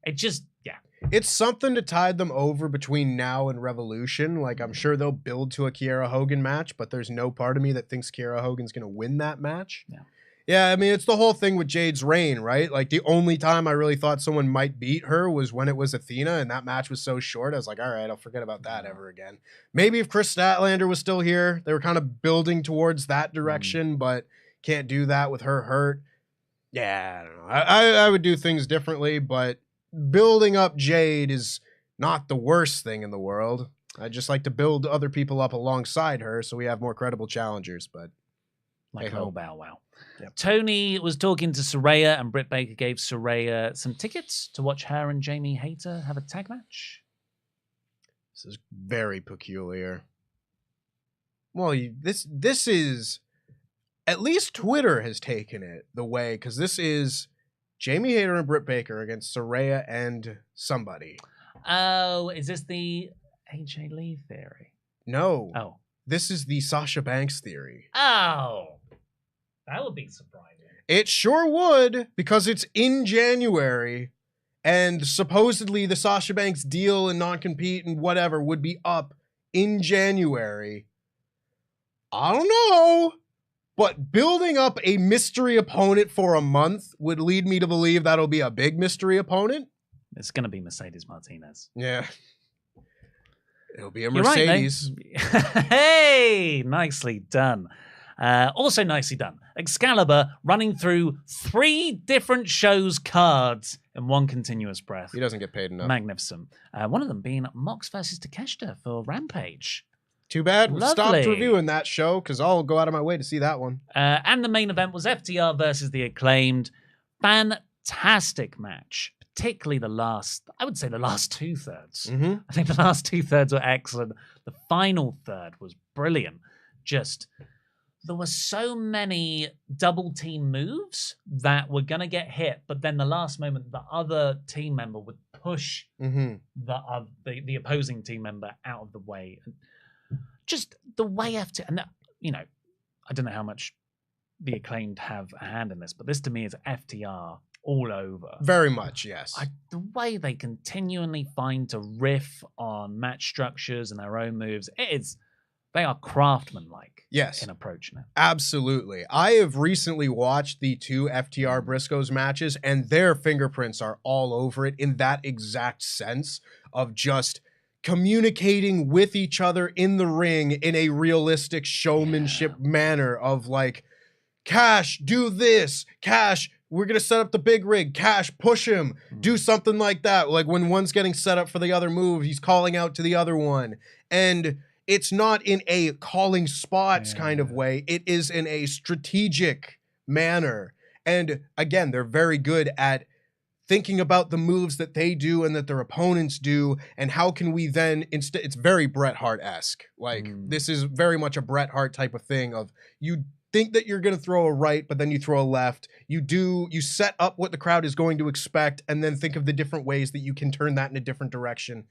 It's something to tide them over between now and Revolution. Like, I'm sure they'll build to a Kiera Hogan match, but there's no part of me that thinks Kiera Hogan's going to win that match. Yeah. Yeah, it's the whole thing with Jade's reign, right? Like, the only time I really thought someone might beat her was when it was Athena, and that match was so short. I was like, all right, I'll forget about that ever again. Maybe if Chris Statlander was still here, they were kind of building towards that direction, but can't do that with her hurt. Yeah, I don't know. I would do things differently, but building up Jade is not the worst thing in the world. I just like to build other people up alongside her so we have more credible challengers, but... Like an old Bow Wow. Yep. Tony was talking to Saraya, and Britt Baker gave Saraya some tickets to watch her and Jamie Hayter have a tag match. This is very peculiar. Well, this is... At least Twitter has taken it the way, because this is Jamie Hayter and Britt Baker against Saraya and somebody. Oh, is this the AJ Lee theory? No. Oh. This is the Sasha Banks theory. Oh. That would be surprising. It sure would, because it's in January, and supposedly the Sasha Banks deal and non-compete and whatever would be up in January. I don't know, but building up a mystery opponent for a month would lead me to believe that'll be a big mystery opponent. It's going to be Mercedes Martinez. Yeah. It'll be a You're right, Mercedes. Hey, nicely done. Also nicely done. Excalibur running through 3 different shows' cards in one continuous breath. He doesn't get paid enough. Magnificent. One of them being Mox versus Takeshita for Rampage. Too bad. We stopped Lovely. reviewing that show because I'll go out of my way to see that one. And the main event was FTR versus the Acclaimed. Fantastic match. Particularly the last 2/3. Mm-hmm. I think the last 2/3 were excellent. The final third was brilliant. Just, there were so many double team moves that were going to get hit, but then the last moment, the other team member would push the opposing team member out of the way. Just the way FTR, and I don't know how much the Acclaimed have a hand in this, but this to me is FTR all over. Very much, yes. The way they continually find to riff on match structures and their own moves, they are craftsman-like in approaching it. Absolutely. I have recently watched the 2 FTR Briscoes matches, and their fingerprints are all over it in that exact sense of just communicating with each other in the ring in a realistic showmanship manner of like, Cash, do this. Cash, we're going to set up the big rig. Cash, push him. Do something like that. Like when one's getting set up for the other move, he's calling out to the other one. And it's not in a calling spots kind of way. It is in a strategic manner. And again, they're very good at thinking about the moves that they do and that their opponents do. And how can we then, it's very Bret Hart-esque. Like this is very much a Bret Hart type of thing of you think that you're going to throw a right, but then you throw a left. You set up what the crowd is going to expect and then think of the different ways that you can turn that in a different direction.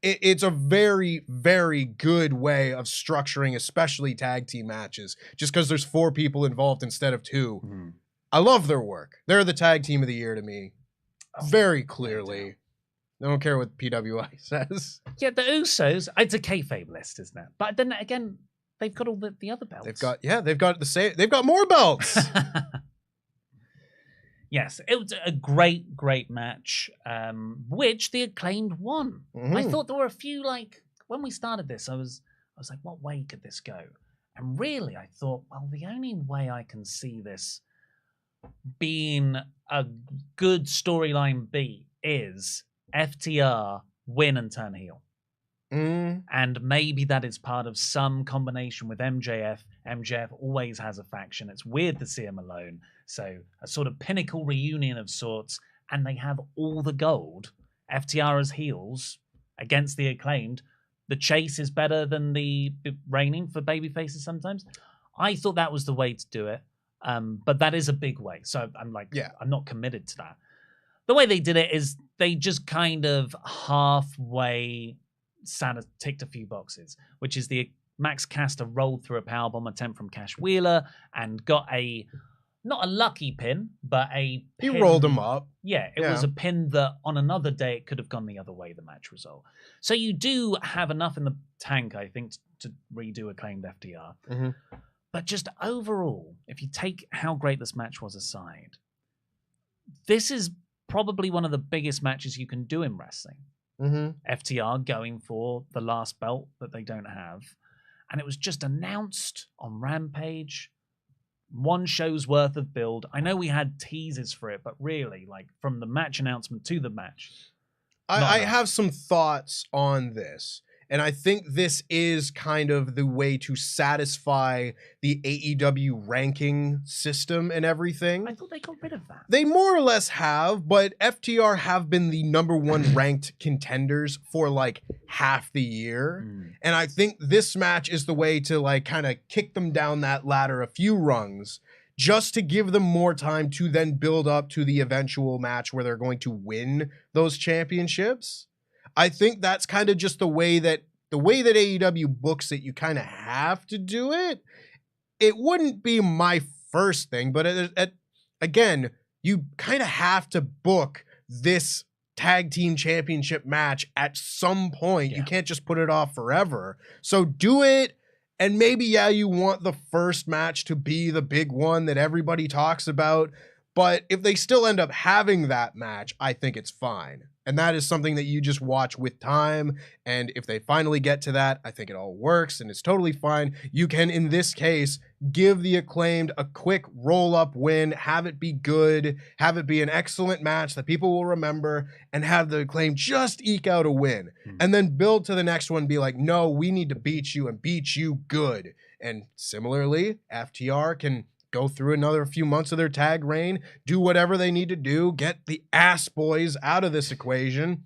It's a very, very good way of structuring, especially tag team matches, just because there's 4 people involved instead of 2. I love their work. They're the tag team of the year to me. Very clearly. I don't care what PWI says. Yeah, the Usos, it's a kayfabe list, isn't it? But then again, they've got all the other belts. They've got more belts. Yes, it was a great, great match, which the Acclaimed won. I thought there were a few, like, when we started this, I was like, what way could this go? And really, I thought, well, the only way I can see this being a good storyline beat is FTR win and turn heel. And maybe that is part of some combination with MJF. MJF always has a faction. It's weird to see him alone. So a sort of pinnacle reunion of sorts, and they have all the gold. FTR as heels against the Acclaimed. The chase is better than the reigning for babyfaces sometimes. I thought that was the way to do it. But that is a big way. So I'm like, I'm not committed to that. The way they did it is they just kind of halfway ticked a few boxes, which is the Max Caster rolled through a powerbomb attempt from Cash Wheeler and got not a lucky pin, but a pin. He rolled him up. Yeah, it was a pin that on another day it could have gone the other way, the match result. So you do have enough in the tank, I think, to redo Acclaimed FTR. But just overall, if you take how great this match was aside, this is probably one of the biggest matches you can do in wrestling. FTR going for the last belt that they don't have. And it was just announced on Rampage. 1 show's worth of build. I know we had teasers for it, but really, like, from the match announcement to the match. I have some thoughts on this. And I think this is kind of the way to satisfy the AEW ranking system and everything. I thought they got rid of that. They more or less have, but FTR have been the #1 ranked contenders for like half the year. And I think this match is the way to like kind of kick them down that ladder a few rungs, just to give them more time to then build up to the eventual match where they're going to win those championships. I think that's kind of just the way that AEW books it, you kind of have to do it. It wouldn't be my first thing, but again, you kind of have to book this tag team championship match at some point. You can't just put it off forever. So do it. And maybe, you want the first match to be the big one that everybody talks about. But if they still end up having that match, I think it's fine. And that is something that you just watch with time. And if they finally get to that, I think it all works and it's totally fine. You can, in this case, give the Acclaimed a quick roll-up win, have it be good, have it be an excellent match that people will remember, and have the Acclaimed just eke out a win. And then build to the next one, be like, no, we need to beat you and beat you good. And similarly, FTR can go through another few months of their tag reign, do whatever they need to do, get the ass boys out of this equation,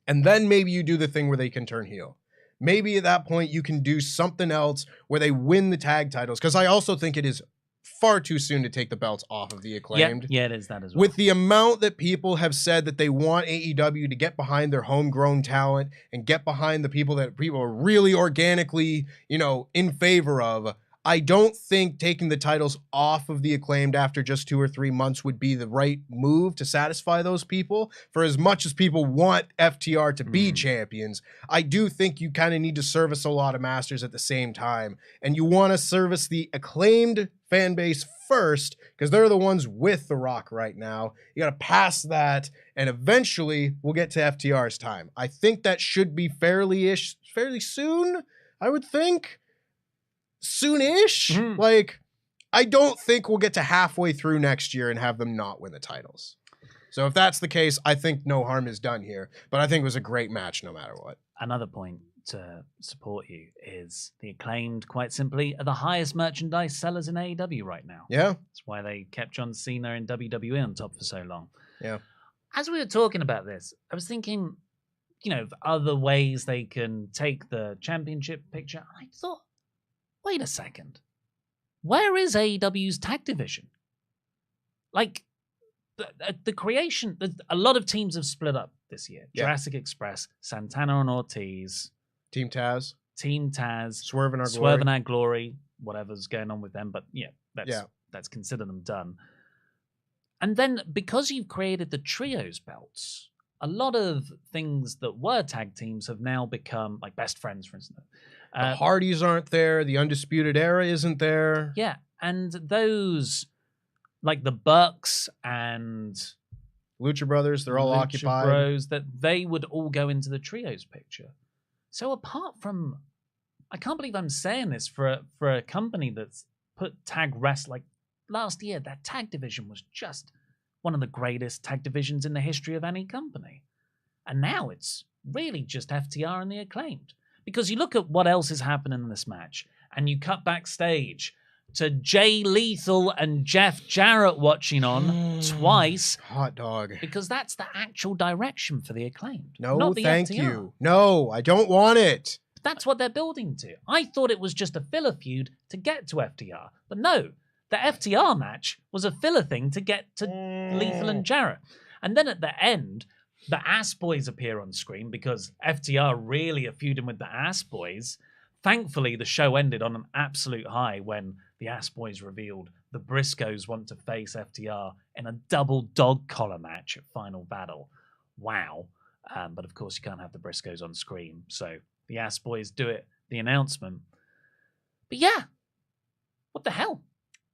and then maybe you do the thing where they can turn heel. Maybe at that point you can do something else where they win the tag titles, because I also think it is far too soon to take the belts off of the Acclaimed. Yeah, it is that as well. With the amount that people have said that they want AEW to get behind their homegrown talent and get behind the people that people are really organically, in favor of, I don't think taking the titles off of the Acclaimed after just 2 or 3 months would be the right move to satisfy those people. For as much as people want FTR to be champions, I do think you kind of need to service a lot of masters at the same time. And you want to service the Acclaimed fan base first, because they're the ones with The Rock right now. You got to pass that, and eventually we'll get to FTR's time. I think that should be fairly soon, I would think. Soonish. Like, I don't think we'll get to halfway through next year and have them not win the titles. So if that's the case, I think no harm is done here. But I think it was a great match no matter what. Another point to support you is the Acclaimed, quite simply, are the highest merchandise sellers in AEW right now. Yeah. That's why they kept John Cena in WWE on top for so long. Yeah. As we were talking about this, I was thinking, of other ways they can take the championship picture. I thought, wait a second. Where is AEW's tag division? Like, the creation, a lot of teams have split up this year. Yeah. Jurassic Express, Santana and Ortiz. Team Taz. Swerve and Our Glory. Whatever's going on with them. But that's consider them done. And then, because you've created the trios belts, a lot of things that were tag teams have now become, like Best Friends, for instance. The Hardys aren't there. The Undisputed Era isn't there. Yeah, and those, like the Bucks and Lucha Brothers, they're all occupied. Bros, that they would all go into the trios picture. So apart from, I can't believe I'm saying this for a company that's put tag rest, like last year, that tag division was just one of the greatest tag divisions in the history of any company. And now it's really just FTR and the Acclaimed. Because you look at what else is happening in this match, and you cut backstage to Jay Lethal and Jeff Jarrett watching on twice. Hot dog. Because that's the actual direction for the Acclaimed. No, not the thank FTR. you. No, I don't want it. That's what they're building to. I thought it was just a filler feud to get to FTR. But no, the FTR match was a filler thing to get to Lethal and Jarrett. And then at the end, the Ass Boys appear on screen because FTR really are feuding with the Ass Boys. Thankfully, the show ended on an absolute high when the Ass Boys revealed the Briscoes want to face FTR in a double dog collar match at Final Battle. Wow. But of course, you can't have the Briscoes on screen. So the Ass Boys do it, the announcement. But yeah, what the hell?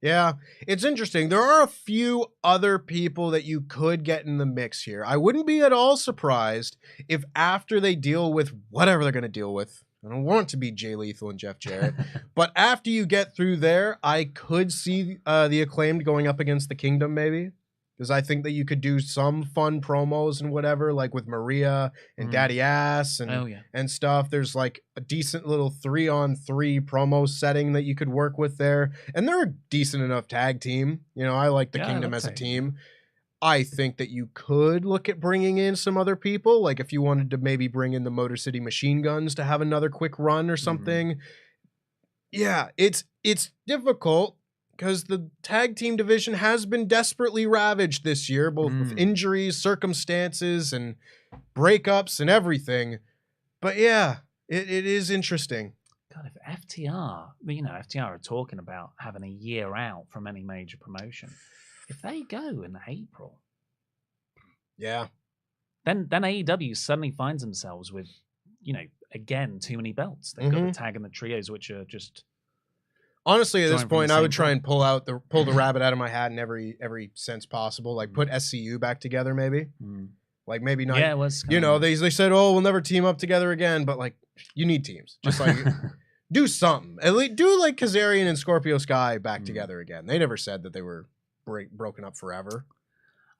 Yeah, it's interesting. There are a few other people that you could get in the mix here. I wouldn't be at all surprised if after they deal with whatever they're going to deal with, I don't want it to be Jay Lethal and Jeff Jarrett, but after you get through there, I could see the Acclaimed going up against the Kingdom maybe. Because I think that you could do some fun promos and whatever, like with Maria and Daddy Ass and stuff. There's like a decent little 3-on-3 promo setting that you could work with there. And they're a decent enough tag team. I like the Kingdom as a team. I think that you could look at bringing in some other people. Like if you wanted to maybe bring in the Motor City Machine Guns to have another quick run or something. Yeah, it's difficult. Because the tag team division has been desperately ravaged this year, both with injuries, circumstances, and breakups and everything. But yeah, it is interesting. God, if FTR, FTR are talking about having a year out from any major promotion. If they go in April, yeah, then AEW suddenly finds themselves with, again, too many belts. They've got the tag and the trios, which are just. Honestly, at this point, I would try and pull the rabbit out of my hat in every sense possible. Like put SCU back together, maybe. Like maybe not. Yeah, it was. You know, they said, "Oh, we'll never team up together again," but like you need teams. Just like do something. At least do like Kazarian and Scorpio Sky back together again. They never said that they were broken up forever.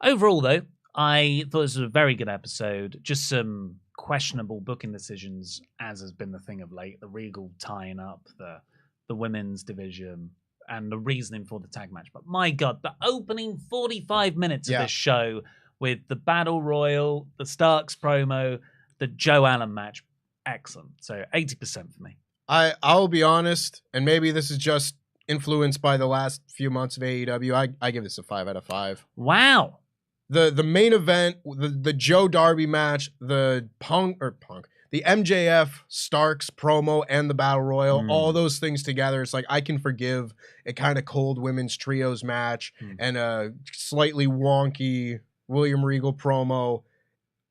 Overall, though, I thought this was a very good episode. Just some questionable booking decisions, as has been the thing of late. The Regal tying up the women's division and the reasoning for the tag match. But my God, the opening 45 minutes of this show with the Battle Royal, the Starks promo, the Joe Allen match, excellent. So 80% for me. I'll be honest, and maybe this is just influenced by the last few months of AEW. I give this a 5 out of 5. Wow. The main event, the Joe Darby match, the the MJF Starks promo and the Battle Royal, all those things together, it's like I can forgive a kind of cold women's trios match and a slightly wonky William Regal promo.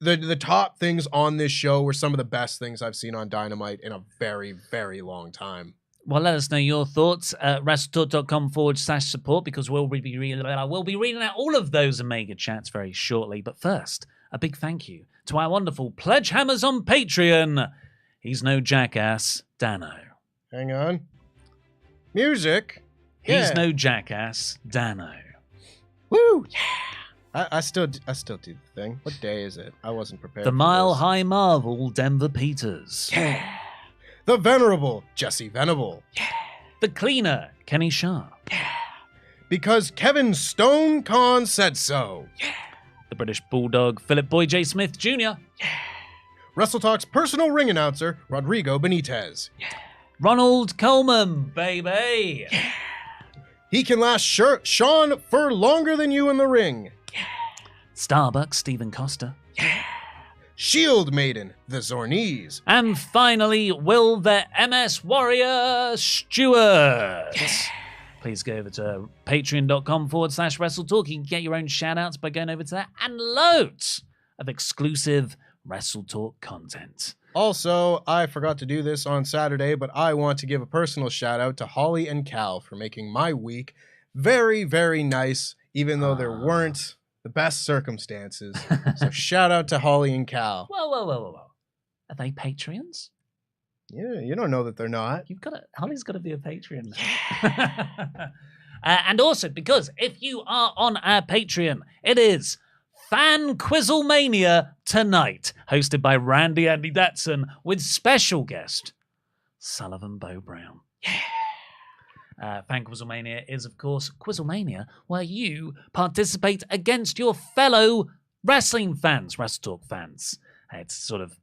The top things on this show were some of the best things I've seen on Dynamite in a very, very long time. Well, let us know your thoughts at WrestleTalk.com/support because we'll be reading out all of those Omega chats very shortly. But first, a big thank you to our wonderful Pledgehammers on Patreon. He's no jackass, Dano. Hang on. Music. He's no jackass, Dano. Woo! Yeah. I still do the thing. What day is it? I wasn't prepared. The Mile High Marvel, Denver Peters. Yeah. The Venerable, Jesse Venable. Yeah. The Cleaner, Kenny Sharp. Yeah. Because Kevin Stone Con said so. Yeah. The British Bulldog, Philip Boy J. Smith Jr. Yeah. WrestleTalk's personal ring announcer, Rodrigo Benitez. Yeah. Ronald Coleman, baby. Yeah. He can last Sean for longer than you in the ring. Yeah. Starbucks, Stephen Costa. Yeah. Shield Maiden, the Zornese. And finally, Will the MS Warrior Stewart. Yeah. Please go over to patreon.com/WrestleTalk. You can get your own shout-outs by going over to that and loads of exclusive WrestleTalk content. Also, I forgot to do this on Saturday, but I want to give a personal shout-out to Holly and Cal for making my week very, very nice, even though there weren't the best circumstances. So shout out to Holly and Cal. Whoa. Are they Patreons? Yeah, you don't know that they're not. Holly's got to be a Patreon. And also, because if you are on our Patreon, it is Fan Quizzlemania tonight, hosted by Randy Andy Datson, with special guest Sullivan Bo Brown. Fan Quizzlemania is, of course, Quizzlemania, where you participate against your fellow wrestling fans, WrestleTalk fans. It's sort of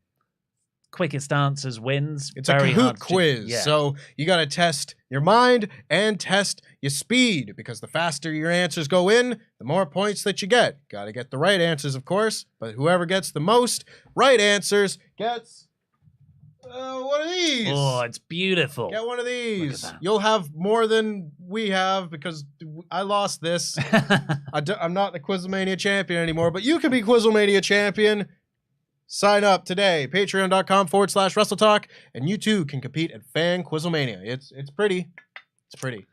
quickest answers wins. It's very a Kahoot quiz, so you got to test your mind and test your speed, because the faster your answers go in, the more points that you get. Got to get the right answers, of course, but whoever gets the most right answers gets one of these. Oh, it's beautiful. Get one of these. You'll have more than we have because I lost this. I'm not the Quizzlemania champion anymore, but you can be Quizzlemania champion. Sign up today, patreon.com/WrestleTalk, and you too can compete at Fan Quizzlemania. It's pretty. It's pretty.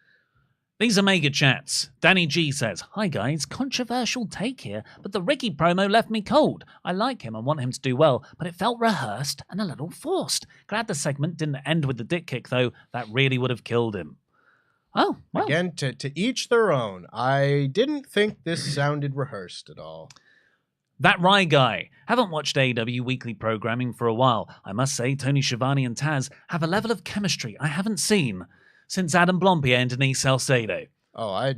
These Omega chats. Danny G says, "Hi guys, controversial take here, but the Ricky promo left me cold. I like him and want him to do well, but it felt rehearsed and a little forced. Glad the segment didn't end with the dick kick though. That really would have killed him." Oh, well. Again, to each their own. I didn't think this sounded rehearsed at all. That Rye Guy. Haven't watched AEW weekly programming for a while. I must say, Tony Schiavone and Taz have a level of chemistry I haven't seen since Adam Blompier and Denise Salcedo. Oh, I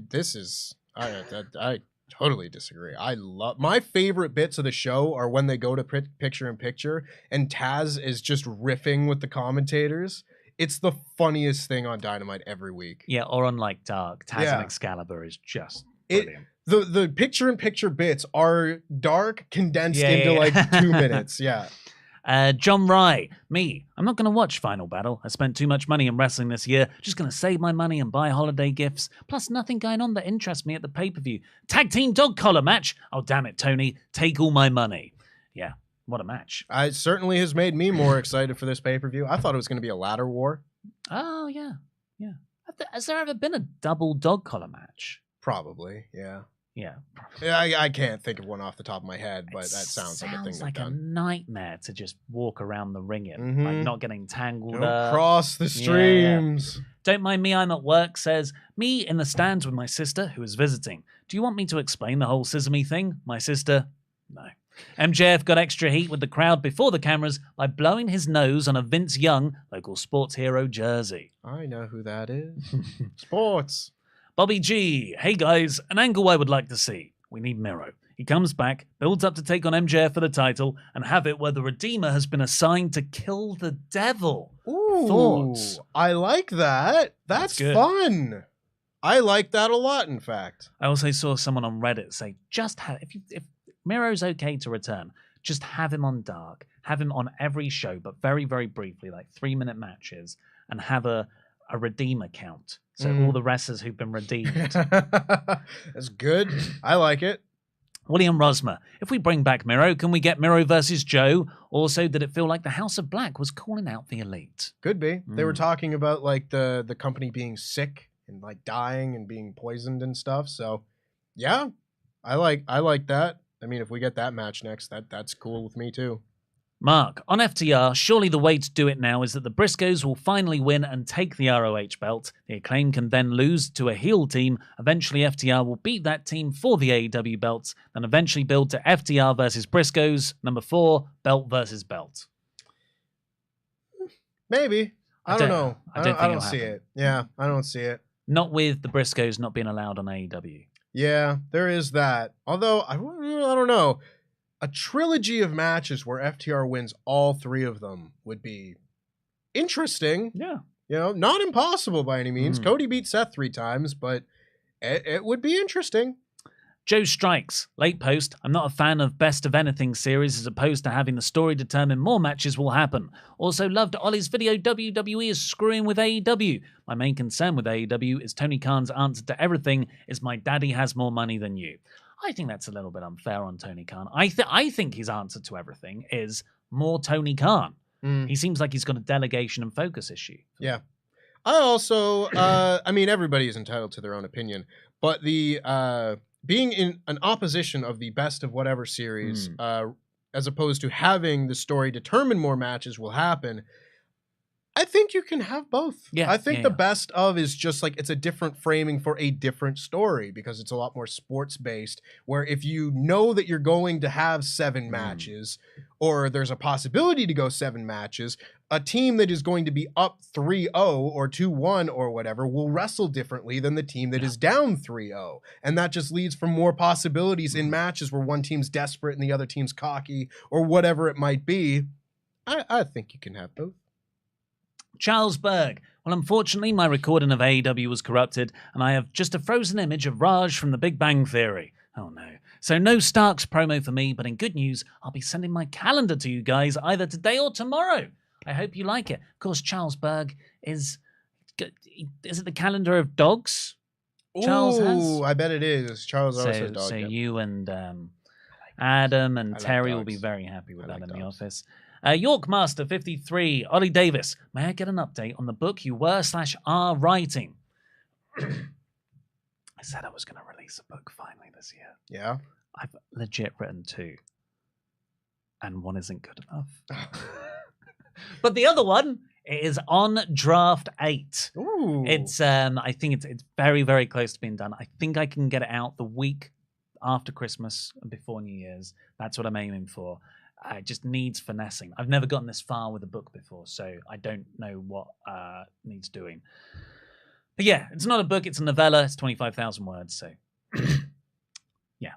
totally disagree. I love my favorite bits of the show are when they go to picture in picture and Taz is just riffing with the commentators. It's the funniest thing on Dynamite every week. Yeah, or on like Dark, Taz and Excalibur is just brilliant. The picture in picture bits are dark, condensed into like 2 minutes. Yeah. John Rye, me. I'm not going to watch Final Battle. I spent too much money in wrestling this year. Just going to save my money and buy holiday gifts. Plus, nothing going on that interests me at the pay-per-view. Tag team dog collar match. Oh, damn it, Tony. Take all my money. Yeah, what a match. It certainly has made me more excited for this pay-per-view. I thought it was going to be a ladder war. Oh, yeah. Has there ever been a double dog collar match? Probably, yeah. Yeah. I can't think of one off the top of my head, but that sounds like a thing like they've done. a nightmare to just walk around the ring in, like not getting tangled Don't up. cross the streams. Yeah. Don't mind me, I'm at work, says, me in the stands with my sister who is visiting. Do you want me to explain the whole Sesame thing? My sister, no. MJF got extra heat with the crowd before the cameras by blowing his nose on a Vince Young local sports hero jersey. I know who that is. Sports. Bobby G, hey guys, an angle I would like to see. We need Miro. He comes back, builds up to take on MJF for the title, and have it where the Redeemer has been assigned to kill the devil. Ooh, thoughts? I like that. That's fun. I like that a lot, in fact. I also saw someone on Reddit say, if Miro's okay to return, just have him on Dark. Have him on every show, but very, very briefly, like 3-minute matches, and have a Redeemer count. So all the wrestlers who've been redeemed. That's good. I like it. William Rosmer, if we bring back Miro, can we get Miro versus Joe? Also, did it feel like the House of Black was calling out the Elite? Could be. They were talking about like the company being sick and like dying and being poisoned and stuff. So yeah, I like that. I mean, if we get that match next, that's cool with me too. Mark, on FTR, surely the way to do it now is that the Briscoes will finally win and take the ROH belt. The Acclaim can then lose to a heel team. Eventually, FTR will beat that team for the AEW belts, then eventually build to FTR versus Briscoes. Number 4, belt versus belt. Maybe. I don't know. I don't see happen. it. Yeah, I don't see it. Not with the Briscoes not being allowed on AEW. Yeah, there is that. Although, I don't know. A trilogy of matches where FTR wins all 3 of them would be interesting. Yeah. You know, not impossible by any means. Cody beat Seth 3 times, but it would be interesting. Joe Strikes, late post. I'm not a fan of Best of Anything series as opposed to having the story determine more matches will happen. Also loved Oli's video WWE is screwing with AEW. My main concern with AEW is Tony Khan's answer to everything is my daddy has more money than you. I think that's a little bit unfair on Tony Khan. I think his answer to everything is more Tony Khan. He seems like he's got a delegation and focus issue. Yeah. I also, I mean, everybody is entitled to their own opinion, but the being in an opposition of the best of whatever series, as opposed to having the story determine more matches will happen, I think you can have both. Yeah, I think the best of is just like it's a different framing for a different story because it's a lot more sports based. Where if you know that you're going to have 7 matches, or there's a possibility to go 7 matches, a team that is going to be up 3-0 or 2-1 or whatever will wrestle differently than the team that is down 3-0, and that just leads for more possibilities in matches where one team's desperate and the other team's cocky or whatever it might be. I think you can have both. Charles Berg. Well, unfortunately, my recording of AEW was corrupted, and I have just a frozen image of Raj from The Big Bang Theory. Oh, no. So no Starks promo for me, but in good news, I'll be sending my calendar to you guys either today or tomorrow. I hope you like it. Of course, Charles Berg is it the calendar of dogs? Charles has? I bet it is. Charles always has dog. So yeah. you and Adam and Terry will be very happy with that in the office. York Master 53, Oli Davis. May I get an update on the book you were/are writing? I said I was going to release a book finally this year. Yeah. I've legit written 2. And 1 isn't good enough. But the other one is on draft 8. Ooh. It's I think it's very, very close to being done. I think I can get it out the week after Christmas and before New Year's. That's what I'm aiming for. It just needs finessing. I've never gotten this far with a book before, so I don't know what needs doing. But yeah, it's not a book, it's a novella. It's 25,000 words, so yeah,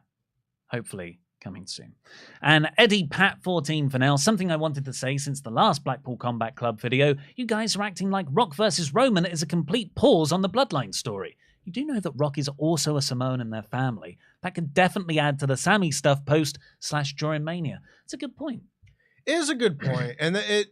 hopefully coming soon. And Eddie Pat 14 for now. Something I wanted to say since the last Blackpool Combat Club video. You guys are acting like Rock versus Roman is a complete pause on the Bloodline story. You do know that Rock is also a Samoan in their family. That could definitely add to the Sammy stuff post/during Mania. It's a good point. It is a good point. And it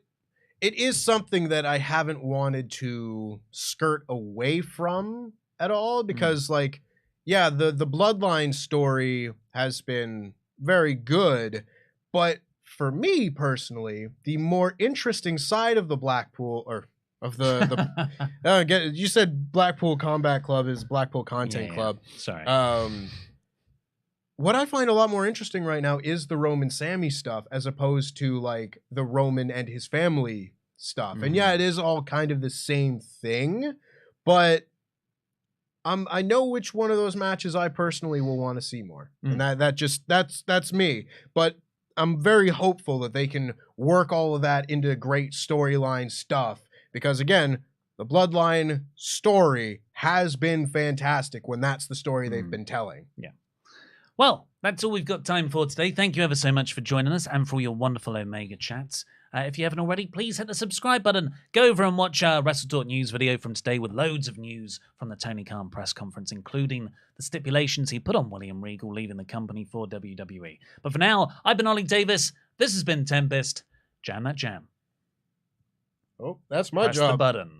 is something that I haven't wanted to skirt away from at all because, like, yeah, the Bloodline story has been very good. But for me personally, the more interesting side of the Blackpool, or of you said Blackpool Combat Club is Blackpool Content Club. Sorry. what I find a lot more interesting right now is the Roman Sammy stuff as opposed to like the Roman and his family stuff. And yeah, it is all kind of the same thing, but I know which one of those matches I personally will want to see more. And that's me. But I'm very hopeful that they can work all of that into great storyline stuff because again, the Bloodline story has been fantastic when that's the story they've been telling. Yeah. Well, that's all we've got time for today. Thank you ever so much for joining us and for all your wonderful Omega chats. If you haven't already, please hit the subscribe button. Go over and watch our WrestleTalk news video from today with loads of news from the Tony Khan press conference, including the stipulations he put on William Regal leaving the company for WWE. But for now, I've been Oli Davis. This has been Tempest. Jam that jam. Oh, that's my Press job. the button.